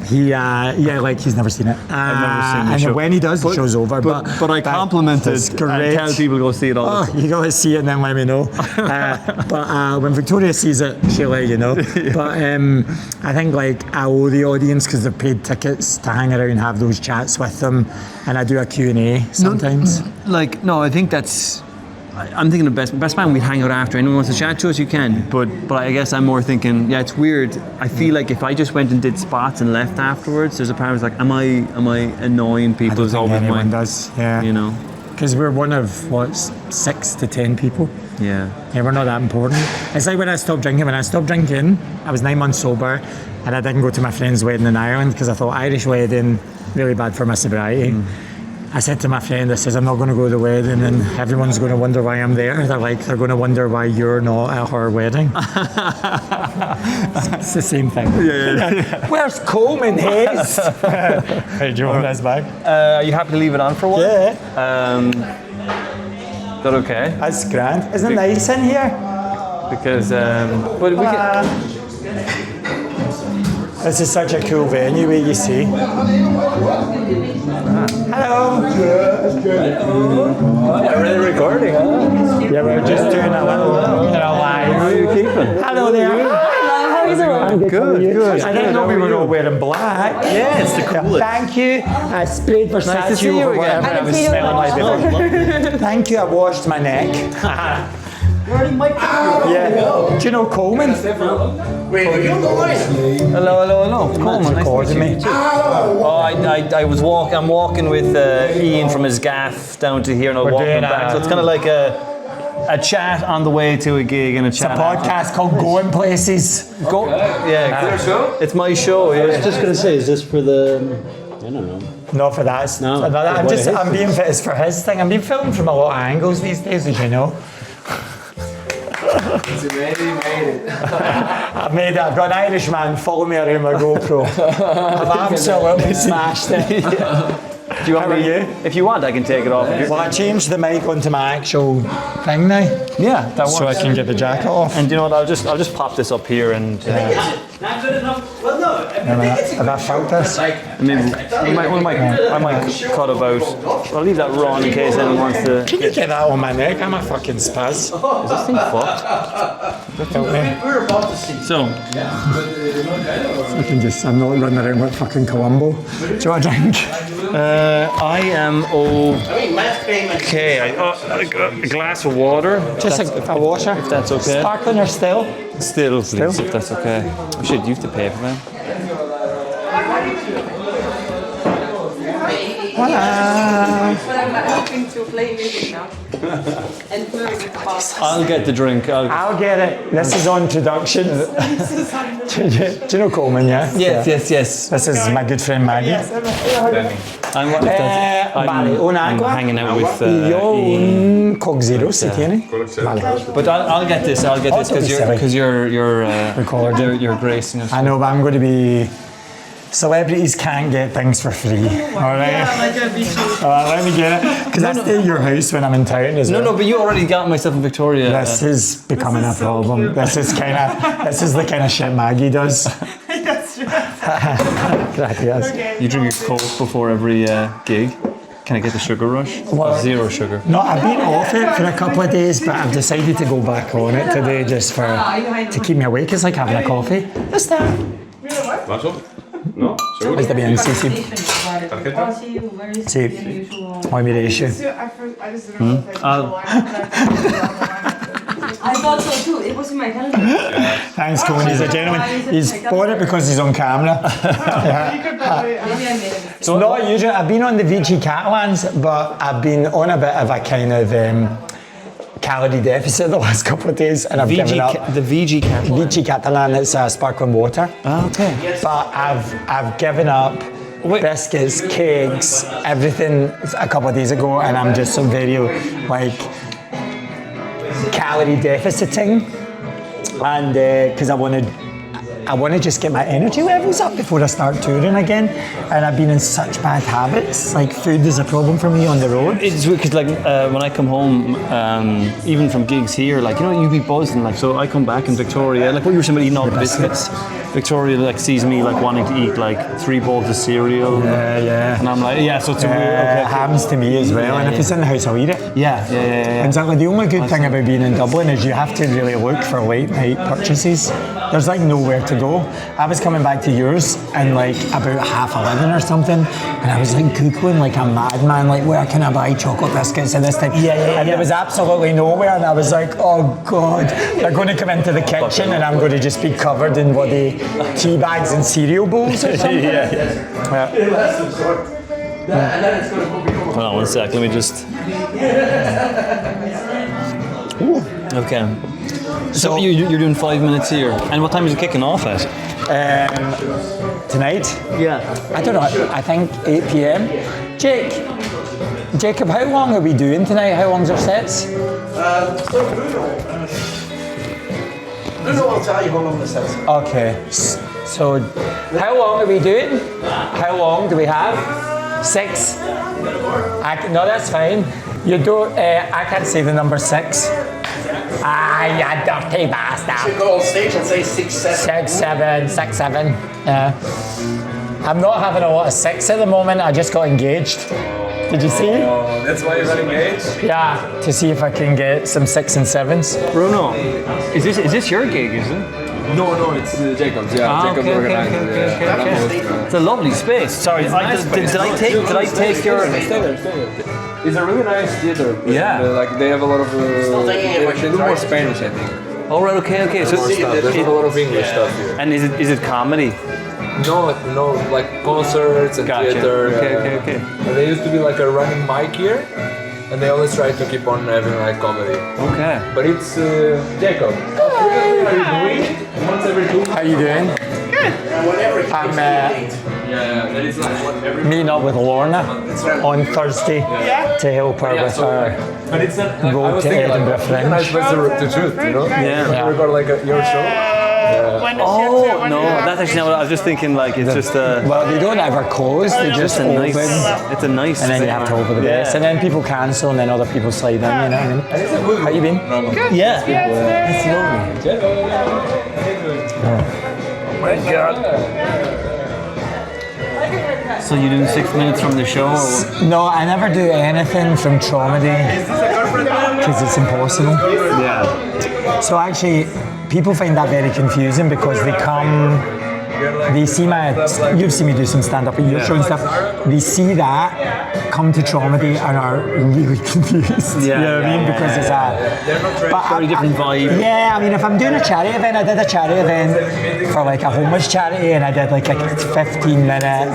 he's never seen it.
I've never seen the
and
show.
when he does, the show's over. But
I complimented and tell people to go see it all.
You got to see it and then let me know. But when Victoria sees it, she'll let you know. But I think, like, I owe the audience because they've paid tickets to hang around and have those chats with them. And I do a Q&A sometimes.
I think that's... I'm thinking of Best Man, we'd hang out after. Anyone wants to chat to us, you can. But I guess I'm more thinking, it's weird. I feel like if I just went and did spots and left afterwards, there's a part of like, am I annoying people?
I don't think anyone does,
You know?
Because we're one of, 6 to 10 people.
Yeah,
we're not that important. It's like when I stopped drinking. When I stopped drinking, I was 9 months sober, and I didn't go to my friend's wedding in Ireland because I thought Irish wedding, really bad for my sobriety. I said to my friend, I says, I'm not going to go to the wedding and everyone's going to wonder why I'm there. They're going to wonder why you're not at her wedding. It's the same thing. Yeah. Where's Colman, Hayes? Hey, do you want this bag?
Are you happy to leave it on for a while?
Yeah.
Is that okay?
That's grand. Isn't it nice in here?
Because, but we can...
This is such a cool venue, where you see. Hello.
You're really recording, huh?
Yeah, we're just doing a little live.
How are you keeping?
Hello there. How are you doing?
Good.
I didn't know we were all wearing black.
Yeah, it's the coolest.
Thank you. I sprayed
Nice to
Versace
see you
over
again.
whatever I was smelling like before. Thank you. I washed my neck. Yeah. Do you know Colman?
Wait, you don't know mine?
Hello. Colman, nice to meet you. I was walking. I'm walking with Iain from his gaff down to here, and I'm walking back. So it's kind of like a chat on the way to a gig and a chat.
It's a podcast called Going Places.
It's my show.
I was just going to say, is this for the... I don't know.
Not for that.
No.
I'm being fit. It's for his thing. I'm being filmed from a lot of angles these days, as you know.
You made it.
I've made it. I've got an Irishman follow me around my GoPro. I've absolutely smashed it.
Do you want
How are you?
If you want, I can take it off.
Well, I changed the mic onto my actual thing now.
Yeah, that works.
So I can get the jacket off.
And you know what? I'll just pop this up here and.
Not good enough. Well, no.
Have I felt this?
I might cut about. I'll leave that raw in case anyone wants to.
Can you get that on my neck? I'm a fucking spaz.
Is this thing fucked?
We were about to see.
So.
I'm not running around with fucking Colombo. Do you want a drink?
I am okay. A glass of water.
Just a washer.
If that's okay.
Sparkling or still?
Still, please, if that's okay. We should use the paper, man.
Hola.
But I'm hoping to play music now. And flirt with the boss.
I'll get the drink.
I'll get it. This is on production. Do you know Colman, yeah?
Yes.
This is my good friend Maggie.
I'm hanging out with Iain.
Coke Zero, si tiene?
But I'll get this. Because you're gracing us.
I know, but I'm going to be... Celebrities can't get things for free. All right. Let me get it. Because I stay at your house when I'm in town as well.
No, but you already got myself in Victoria.
This is becoming a problem. This is the kind of shit Maggie does. Gracias.
You drink your Coke before every gig. Can I get the sugar rush?
Well,
zero sugar.
No, I've been off it for a couple of days, but I've decided to go back on it today just to keep me awake. It's like having a coffee. What's that?
No,
Está bien, sí. Sí, muy bien hecho.
I thought so too. It was in my calendar.
Thanks, Colman. He's a gentleman. He's bought it because he's on camera.
Maybe I made it.
So not usually. I've been on the VG Catalans, but I've been on a bit of a kind of calorie deficit the last couple of days, and I've given up.
The VG Catalan.
VG Catalan, it's sparkling water.
Oh, okay.
But I've given up biscuits, cakes, everything a couple of days ago, and I'm just so very like calorie deficiting, and because I want to just get my energy levels up before I start touring again. And I've been in such bad habits. Like food is a problem for me on the road.
It's weird because when I come home, even from gigs here, like you'd be buzzing. Like so, I come back in Victoria, like what you were saying about eating all the biscuits. Victoria like sees me like wanting to eat like 3 bowls of cereal.
Yeah.
And I'm like, so it's a weird.
It happens to me as well. And if it's in the house, I'll eat it.
Yeah.
Exactly. The only good thing about being in Dublin is you have to really look for late night purchases. There's like nowhere to go. I was coming back to yours and like about 11:30 or something, and I was like googling like a madman, like where can I buy chocolate biscuits at this time? And there was absolutely nowhere, and I was like, oh god, they're going to come into the kitchen and I'm going to just be covered in tea bags and cereal bowls or something.
Hold on 1 sec. Let me just. Okay. So you're doing 5 minutes here, and what time is it kicking off at?
Tonight?
Yeah.
I don't know. I think 8 p.m. Jake, Jacob, how long are we doing tonight? How long's our sets?
Bruno will tell you how long the sets are.
Okay. So, how long are we doing? How long do we have? 6? No, that's fine. You don't. I can't say the number 6. Ah, you dirty bastard.
You go on stage and say 6, 7.
6, 7, 6, 7. Yeah. I'm not having a lot of 6 at the moment. I just got engaged. Did you see?
Oh, that's why you got engaged?
Yeah, to see if I can get some 6 and 7s.
Bruno, is this your gig, is it?
No, it's Jacob's. Yeah, Jacob's
okay.
organized.
It's a lovely space. Sorry, did I take your...
Stay there. It's a really nice theater.
Yeah.
Like they have a lot of. They do more Spanish, I think.
Oh, right, okay. So
More stuff. There's a lot of English stuff here.
And is it comedy?
No, like concerts and
Gotcha.
theater.
Okay.
And there used to be like a running mic here, and they always try to keep on having like comedy.
Okay.
But it's Jacob. How are you doing? Once every 2 months.
How you doing? I'm
Yeah, that is like what every.
meeting up with Lorna on Thursday to help her with her
But it's not. Like, I
road
was
to
thinking,
Edinburgh
like,
Fringe.
nice place to shoot, you know?
Yeah.
You record like your show.
Oh, no, that's actually not what I was just thinking, like, it's just a...
Well, they don't ever close, they just
a
open.
nice... It's a nice...
And then you have to hope for the best. And then people cancel and then other people slide in, you know what I mean? How you been?
Yeah. That's lovely. So you doing 6 minutes from the show? Or?
No, I never do anything from Traumedy because it's impossible.
Yeah.
So actually, people find that very confusing because they come, they see you've seen me do some stand-up at your show and stuff, they see that, come to Traumedy and are really confused. You know what I mean? Because it's a
Very different vibe.
Yeah, I mean, if I'm doing a charity event, I did a charity event for like a homeless charity and I did like a 15-minute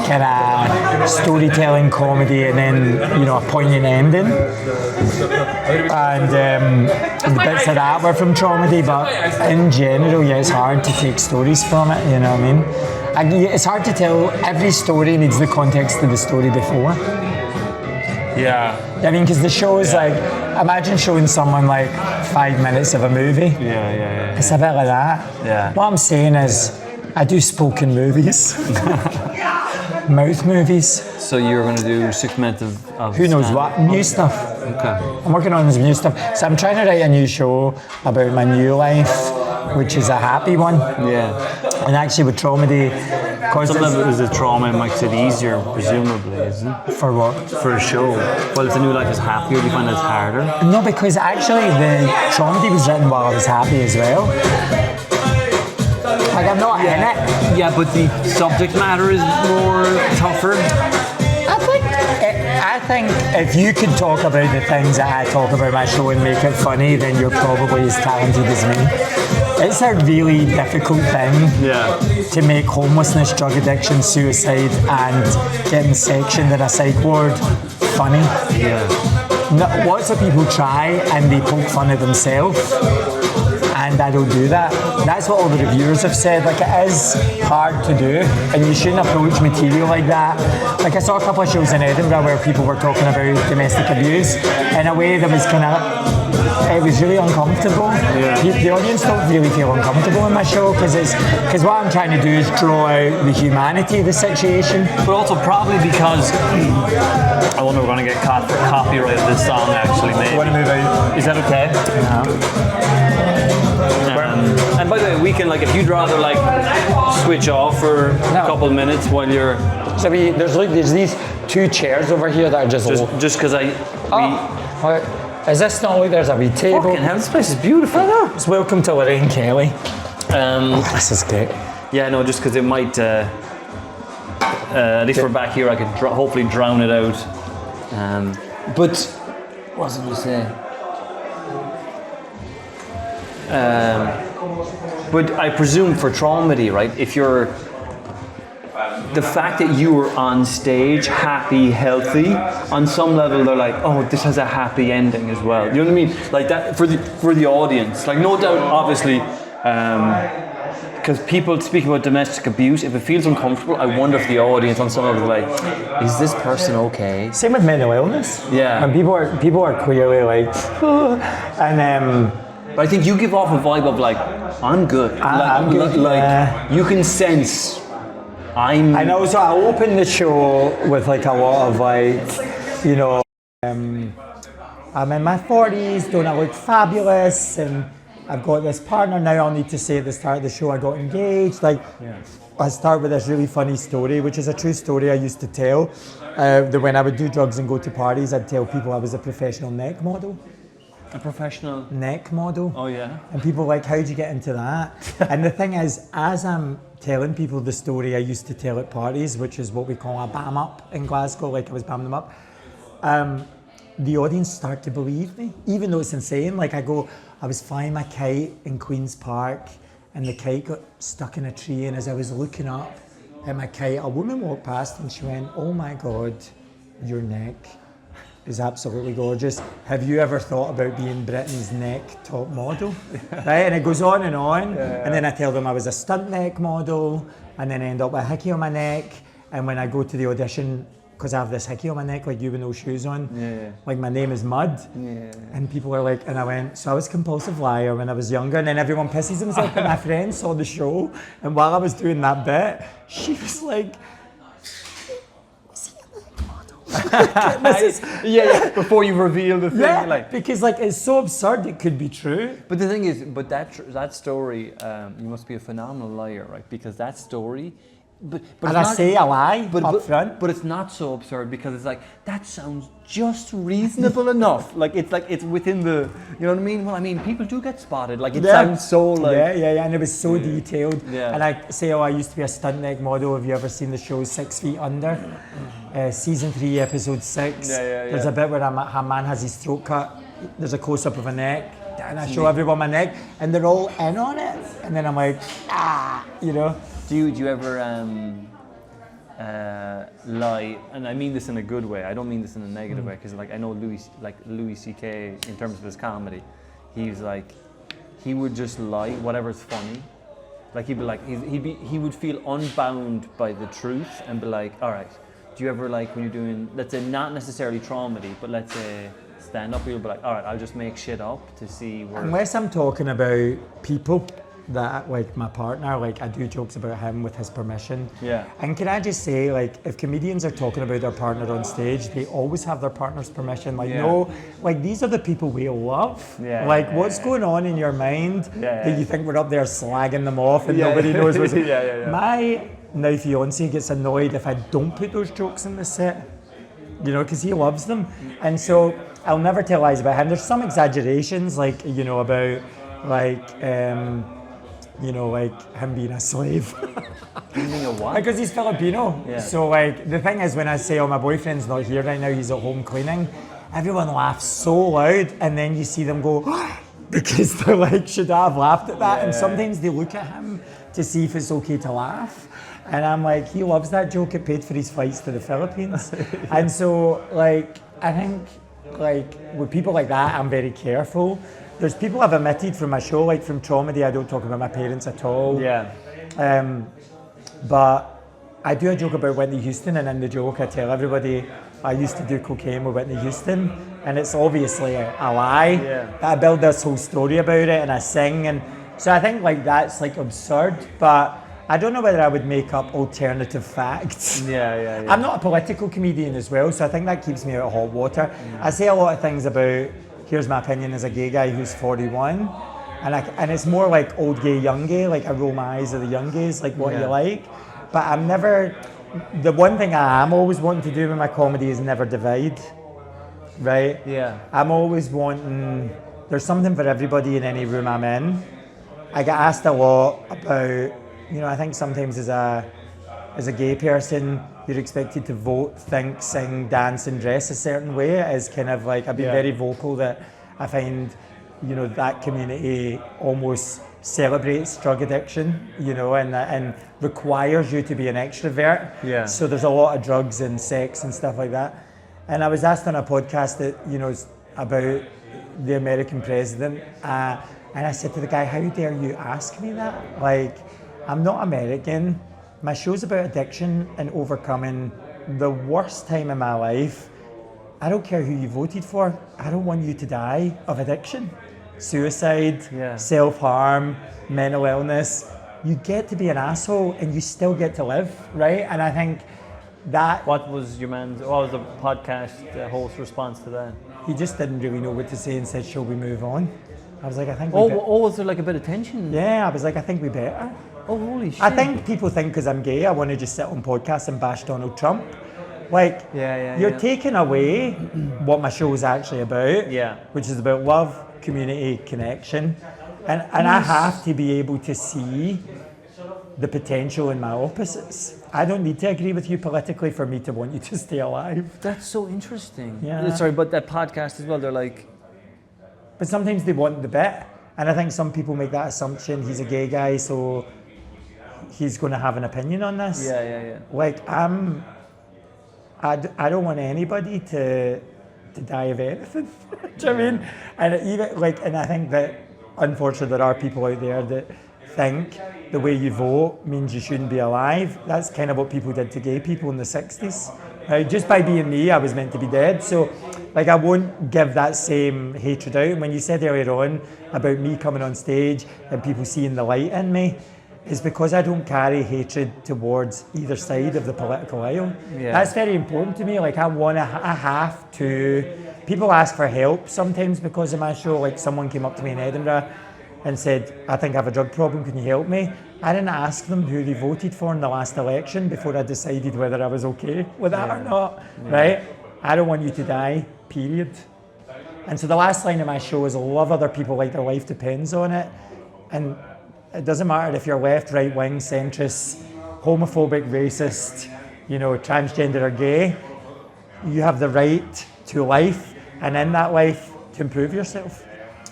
kind of storytelling comedy and then, a poignant ending. And the bits of that were from Traumedy, but in general, it's hard to take stories from it, you know what I mean? It's hard to tell, every story needs the context of the story before.
Yeah.
I mean, because the show is like, imagine showing someone like 5 minutes of a movie.
Yeah.
It's a bit like that.
Yeah.
What I'm saying is, I do spoken movies. Mouth movies.
So you're going to do 6 minutes of
Who knows what? New stuff.
Okay.
I'm working on some new stuff. So I'm trying to write a new show about my new life, which is a happy one.
Yeah.
And actually with Traumedy, because
Some of it is a trauma and makes it easier, presumably, isn't it?
for what?
For a show. Well, if the new life is happier, do you find it's harder?
No, because actually the Traumedy was written while I was happy as well. Like I'm not in it.
Yeah, but the subject matter is more tougher.
I think if you could talk about the things that I talk about in my show and make it funny, then you're probably as talented as me. It's a really difficult thing to make homelessness, drug addiction, suicide, and getting sectioned in a psych ward funny.
Yeah.
Lots of people try and they poke fun at themselves. And I don't do that. That's what all the reviewers have said. Like, it is hard to do, and you shouldn't approach material like that. Like, I saw a couple of shows in Edinburgh where people were talking about domestic abuse in a way that was it was really uncomfortable.
Yeah.
The audience don't really feel uncomfortable in my show because what I'm trying to do is draw out the humanity of the situation.
But also probably because I wonder if we're going to get caught for copyright of this song, actually, maybe.
Want to move out?
Is that okay?
Yeah.
And by the way, we can, like, if you'd rather, like, switch off for a couple minutes while you're...
So there's these 2 chairs over here that are just
Just because
is this not like there's a wee table?
Fucking hell, this place is beautiful. I know.
It's welcome to Lorraine Kelly.
This
is great.
Yeah, no, just because it might... at least we're back here, I could hopefully drown it out. But... What was I going to say? But I presume for Traumedy, right, if you're... The fact that you were on stage, happy, healthy, on some level they're like, oh, this has a happy ending as well. You know what I mean? Like that for the audience. Like, no doubt, obviously, because people speak about domestic abuse. If it feels uncomfortable, I wonder if the audience on some level is like, is this person okay?
Same with mental illness.
Yeah.
And people are clearly like, and
But I think you give off a vibe of like, I'm good.
I'm good,
Like you can sense I'm.
And also I opened the show with like a lot of like, you know, I'm in my 40s, don't I look fabulous, and I've got this partner now. I'll need to say at the start of the show I got engaged. Like, I start with this really funny story, which is a true story I used to tell. That when I would do drugs and go to parties, I'd tell people I was a professional neck model.
A professional
Neck model.
Oh yeah.
And people were like, how'd you get into that? And the thing is, as I'm telling people the story I used to tell at parties, which is what we call a bam up in Glasgow, like I was bamming them up, the audience start to believe me, even though it's insane. Like I was flying my kite in Queen's Park and the kite got stuck in a tree, and as I was looking up at my kite, a woman walked past and she went, oh my God, your neck is absolutely gorgeous. Have you ever thought about being Britain's neck top model? Right, and it goes on and on. And then I tell them I was a stunt neck model, and then I end up with a hickey on my neck. And when I go to the audition, because I have this hickey on my neck, like you with no shoes on, like my name is Mud. And people are like, and I went, so I was a compulsive liar when I was younger, and then everyone pisses himself. But my friend saw the show, and while I was doing that bit, she was like,
Before you reveal the thing, like
because like it's so absurd it could be true.
But the thing is, that story, you must be a phenomenal liar, right? Because that story, but
And I say a lie up front.
But it's not so absurd because it's like that sounds just reasonable enough. Like it's within the, you know what I mean? Well, I mean, people do get spotted. Like it sounds so like
and it was so detailed.
Yeah.
And I say, I used to be a stunt neck model. Have you ever seen the show 6 Feet Under? Season 3, episode 6. There's a bit where a man has his throat cut. There's a close up of a neck, and I show everyone my neck, and they're all in on it. And then I'm like, you know.
Do you ever lie? And I mean this in a good way. I don't mean this in a negative way, because like I know Louis C.K. in terms of his comedy, he's like he would just lie whatever's funny. Like he'd be like he would feel unbound by the truth and be like, all right. Do you ever like when you're doing, let's say not necessarily traumedy, but let's say stand up, you'll be like, all right, I'll just make shit up to see where.
Unless I'm talking about people that, like my partner, like I do jokes about him with his permission.
Yeah.
And can I just say, like, if comedians are talking about their partner on stage, they always have their partner's permission. Like, no, like these are the people we love. Like, what's going on in your mind that you think we're up there slagging them off and nobody knows what's. My now fiance gets annoyed if I don't put those jokes in the set, you know, because he loves them. And so I'll never tell lies about him. There's some exaggerations, like, you know, about like, you know, like him being a slave.
Being a what?
Because he's Filipino.
Yeah.
So like, the thing is when I say, oh, my boyfriend's not here right now, he's at home cleaning, everyone laughs so loud, and then you see them go, because they're like, should I have laughed at that? And sometimes they look at him to see if it's okay to laugh. And I'm like, he loves that joke, it paid for his flights to the Philippines. And so, like, I think, like, with people like that, I'm very careful. There's people I've omitted from my show, like from Traumedy, I don't talk about my parents at all. But I do a joke about Whitney Houston, and in the joke I tell everybody I used to do cocaine with Whitney Houston, and it's obviously a lie. I build this whole story about it, and I sing, and so I think like that's like absurd, but I don't know whether I would make up alternative facts. I'm not a political comedian as well, so I think that keeps me out of hot water. I say a lot of things about, here's my opinion as a gay guy who's 41, and it's more like old gay, young gay, like I roll my eyes at the young gays, like what you like. But I'm never, the one thing I am always wanting to do with my comedy is never divide, right? I'm always wanting, there's something for everybody in any room I'm in. I get asked a lot about, you know, I think sometimes as a gay person, you're expected to vote, think, sing, dance, and dress a certain way. As kind of like, I've been very vocal that I find, you know, that community almost celebrates drug addiction, you know, and requires you to be an extrovert. So there's a lot of drugs and sex and stuff like that. And I was asked on a podcast that, you know, about the American president, And I said to the guy, how dare you ask me that? Like, I'm not American. My show's about addiction and overcoming the worst time in my life. I don't care who you voted for. I don't want you to die of addiction, suicide, self-harm, mental illness. You get to be an asshole and you still get to live, right? And I think that...
What was the podcast host response to that?
He just didn't really know what to say and said, shall we move on? I was like, I think
was there like a bit of tension?
Yeah, I was like, I think we better.
Oh, holy shit.
I think people think because I'm gay, I want to just sit on podcasts and bash Donald Trump. Like, you're taking away what my show is actually about, which is about love, community, connection. And I have to be able to see the potential in my opposites. I don't need to agree with you politically for me to want you to stay alive.
That's so interesting.
Yeah.
Sorry, but that podcast as well, they're like...
But sometimes they want the bit. And I think some people make that assumption, he's a gay guy, so he's going to have an opinion on this.
Yeah.
Like, I don't want anybody to die of anything. Do you know what I mean? And even like, and I think that unfortunately there are people out there that think the way you vote means you shouldn't be alive. That's kind of what people did to gay people in the 60s. Just by being me, I was meant to be dead. So, like, I won't give that same hatred out. And when you said earlier on about me coming on stage and people seeing the light in me, is because I don't carry hatred towards either side of the political aisle. Yeah. That's very important to me. Like, I have to. People ask for help sometimes because of my show. Like, someone came up to me in Edinburgh and said, I think I have a drug problem, can you help me? I didn't ask them who they voted for in the last election before I decided whether I was okay with that or not, right? I don't want you to die, period. And so the last line of my show is, love other people like their life depends on it. And it doesn't matter if you're left, right wing, centrist, homophobic, racist, transgender or gay, you have the right to life, and in that life to improve yourself.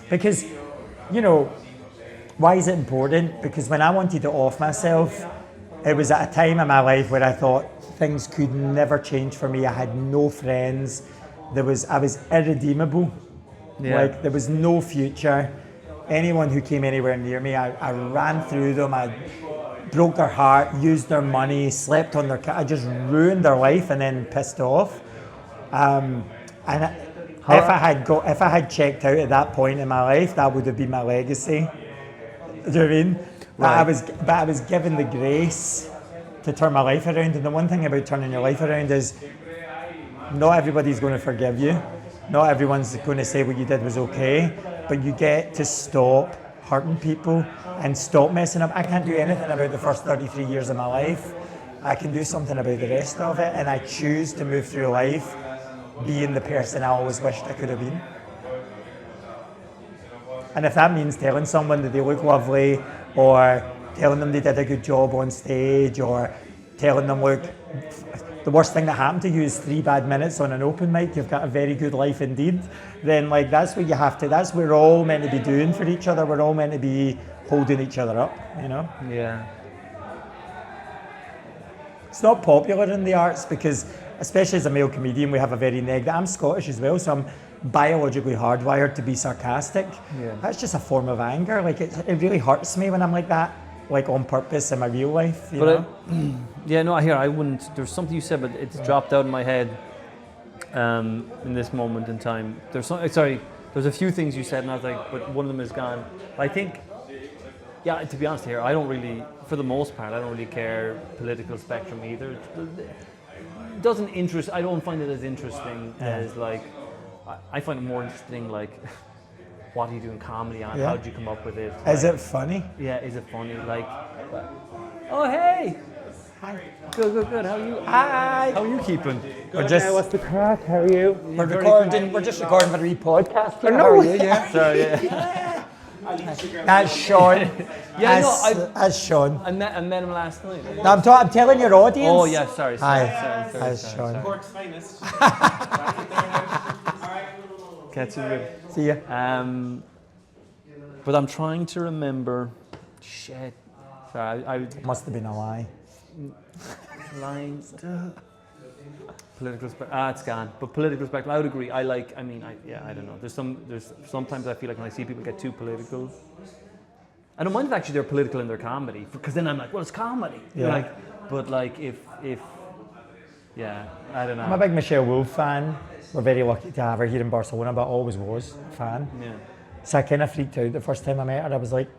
Because, why is it important? Because when I wanted to off myself, it was at a time in my life where I thought things could never change for me. I had no friends. I was irredeemable. Yeah. Like, there was no future. Anyone who came anywhere near me, I ran through them. I broke their heart, used their money, slept on their I just ruined their life and then pissed off. If I had checked out at that point in my life, that would have been my legacy. Do you know what I mean? Right. But I was given the grace to turn my life around. And the one thing about turning your life around is not everybody's going to forgive you. Not everyone's going to say what you did was okay. But you get to stop hurting people and stop messing up. I can't do anything about the first 33 years of my life. I can do something about the rest of it. And I choose to move through life being the person I always wished I could have been. And if that means telling someone that they look lovely, or telling them they did a good job on stage, or telling them, look, the worst thing that happened to you is 3 bad minutes on an open mic, you've got a very good life indeed, then like that's what you have to, that's what we're all meant to be doing for each other. We're all meant to be holding each other up, Yeah. It's not popular in the arts because, especially as a male comedian, we have a very negative, I'm Scottish as well, so I'm biologically hardwired to be sarcastic. Yeah. That's just a form of anger. Like, it really hurts me when I'm like that, like on purpose in my real life. You know?
I wouldn't. There's something you said, but it's dropped out of my head in this moment in time. There's a few things you said, and I was like, but one of them is gone. I think, to be honest here, I don't really, for the most part, I don't really care political spectrum either. It doesn't interest. I don't find it as interesting as like. I find it more interesting, like, what are you doing comedy on? Yeah. How did you come up with it?
Is it funny?
Yeah, is it funny? Like, oh, hey!
Hi.
Good. How are you?
Hi!
How are you keeping?
We're just...
what's the crack? How are you?
We're just recording for the podcast.
How are you? Yeah.
Sorry, yeah.
That's Sean. That's Sean.
I met him last night.
No, I'm telling your audience.
Oh, yeah, sorry.
That's Sean.
Cork's finest.
Catch you later.
See ya.
But I'm trying to remember. Shit. Sorry, I
must have been a lie.
Lying. Political spectrum. It's gone. But political spectrum, I would agree. I don't know. Sometimes I feel like when I see people get too political, I don't mind if actually they're political in their comedy, because then I'm like, well, it's comedy.
Yeah.
But if I don't know.
I'm a big Michelle Wolf fan. We're very lucky to have her here in Barcelona, but always was a fan.
Yeah.
So I kind of freaked out the first time I met her. I was like,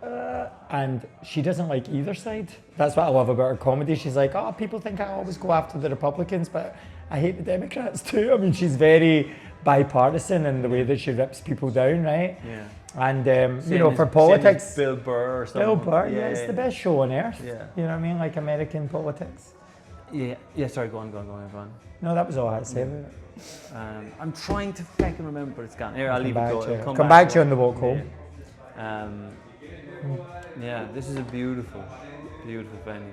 and she doesn't like either side. That's what I love about her comedy. She's like, oh, people think I always go after the Republicans, but I hate the Democrats too. I mean, she's very bipartisan in the way that she rips people down, right?
Yeah.
And for politics,
Bill Burr or something.
Bill Burr, yeah, it's the best show on earth.
Yeah.
You know what I mean? Like American politics.
Yeah. Sorry, go on.
No, that was all I had to say about it.
I'm trying to fucking remember, but it's gone. Here, I'll leave it go.
Come back to you on the walk home.
Yeah, this is a beautiful, beautiful venue.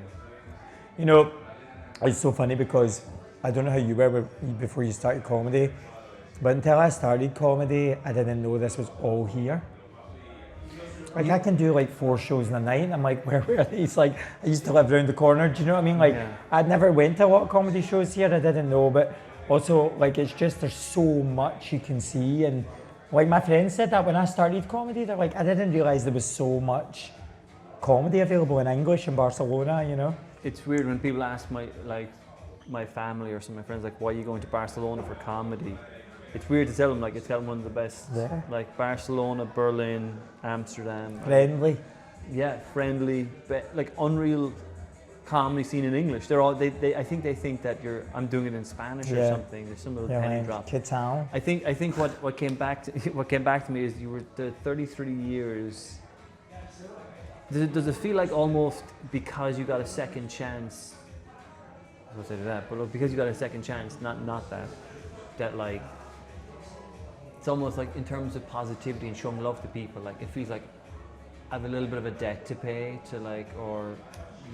You know, it's so funny because I don't know how you were before you started comedy, but until I started comedy, I didn't know this was all here. Like I can do like 4 shows in a night. I'm like, where were these? Like I used to live around the corner. Do you know what I mean? Like I'd never went to a lot of comedy shows here. I didn't know, but also like it's just there's so much you can see. And like my friends said that when I started comedy, they're like, I didn't realize there was so much comedy available in English in Barcelona. You know?
It's weird when people ask my family or some of my friends like, why are you going to Barcelona for comedy? It's weird to tell them like it's got one of the best, like Barcelona, Berlin, Amsterdam.
Friendly.
Yeah, friendly, like unreal comedy scene in English. They're all I think they think that I'm doing it in Spanish or something. There's some little penny drop.
Catalan.
I think what came back to me is you were the 33 years. Does it feel like almost because you got a second chance? I was going to say that, but because you got a second chance, not that like. It's almost like in terms of positivity and showing love to people, like it feels like I have a little bit of a debt to pay to like, or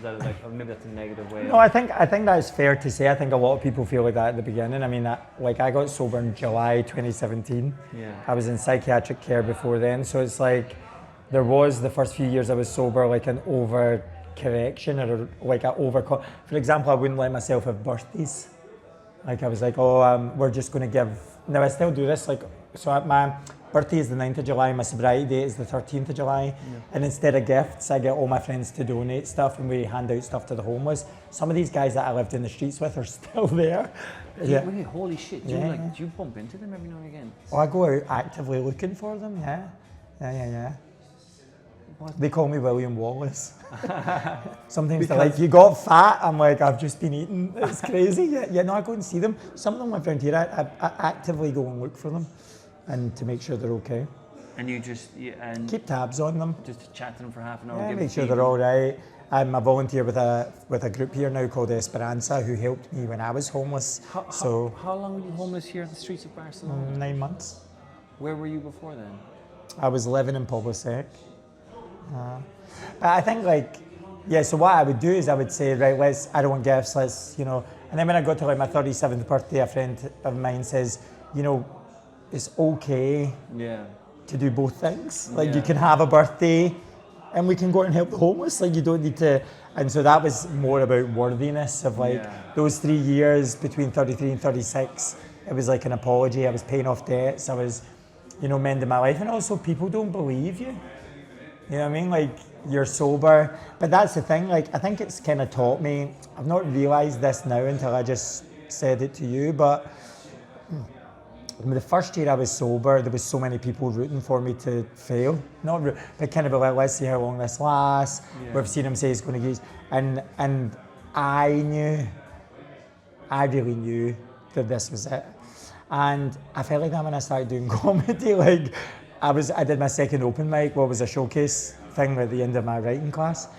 that like, or maybe that's a negative way.
No, I think that's fair to say. I think a lot of people feel like that at the beginning. I mean, like I got sober in July 2017.
Yeah.
I was in psychiatric care before then, so it's like there was the first few years I was sober, like an overcorrection or like for example, I wouldn't let myself have birthdays. Like I was like, we're just going to give. Now I still do this. Like, so my birthday is the 9th of July. My sobriety date is the 13th of July. Yeah. And instead of gifts, I get all my friends to donate stuff, and we hand out stuff to the homeless. Some of these guys that I lived in the streets with are still there.
Yeah. Wait, holy shit! Do you bump into them every now and again?
Oh, I go out actively looking for them. Yeah. What? They call me William Wallace. Sometimes they're like, you got fat? I'm like, I've just been eating. It's crazy. No, I go and see them. Some of them live around here. I actively go and look for them and to make sure they're okay.
And you just... and
keep tabs on them.
Just to chat to them for half an hour.
Yeah, make sure they're all right. I'm a volunteer with a group here now called Esperanza, who helped me when I was homeless.
How long were you homeless here in the streets of Barcelona?
9 months.
Where were you before then?
I was living in Poblasec. But I think so what I would do is I would say, right, I don't want gifts, and then when I got to like my 37th birthday, a friend of mine says, it's okay to do both things. Like you can have a birthday and we can go out and help the homeless. Like you don't need to, and so that was more about worthiness of those 3 years between 33 and 36. It was like an apology. I was paying off debts. I was, mending my life. And also people don't believe you. You know what I mean? Like, you're sober. But that's the thing, like, I think it's kind of taught me, I've not realised this now until I just said it to you, but the first year I was sober, there was so many people rooting for me to fail. But kind of like, let's see how long this lasts. Yeah. We've seen him say he's going to get, and I really knew that this was it. And I felt like that when I started doing comedy, like, I did my second open mic, what was a showcase thing at the end of my writing class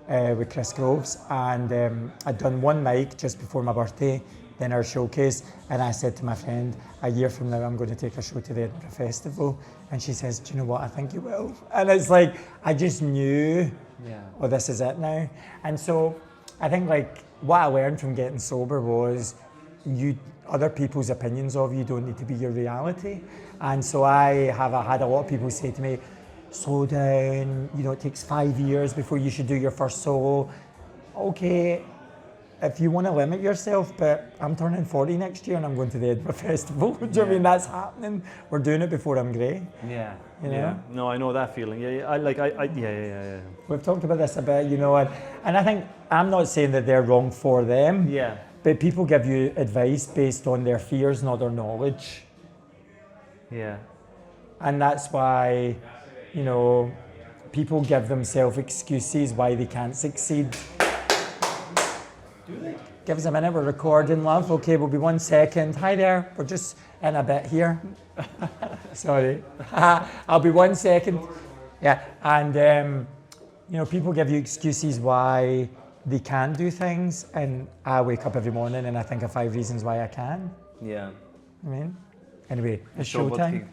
with Chris Groves, and I'd done one mic just before my birthday, then our showcase, and I said to my friend, a year from now I'm going to take a show to the Edinburgh Festival, and she says, do you know what, I think you will. And it's like, I just knew, this is it now. And so I think like what I learned from getting sober was other people's opinions of you don't need to be your reality. And so I had a lot of people say to me, slow down, it takes 5 years before you should do your first solo. Okay, if you want to limit yourself, but I'm turning 40 next year and I'm going to the Edinburgh Festival. Do you know what I mean? That's happening. We're doing it before I'm grey.
Yeah.
You know?
Yeah. No, I know that feeling. Yeah. Yeah.
We've talked about this a bit, you know, and I think I'm not saying that they're wrong for them.
Yeah.
But people give you advice based on their fears, not their knowledge.
Yeah.
And that's why, you know, people give themselves excuses why they can't succeed. Do they? Give us a minute, we're recording, love. Okay, we'll be 1 second. Hi there, we're just in a bit here. Sorry. I'll be 1 second. Yeah, and, you know, people give you excuses why they can do things, and I wake up every morning and I think of 5 reasons why I can.
Yeah.
I mean, anyway, it's
So, but
showtime.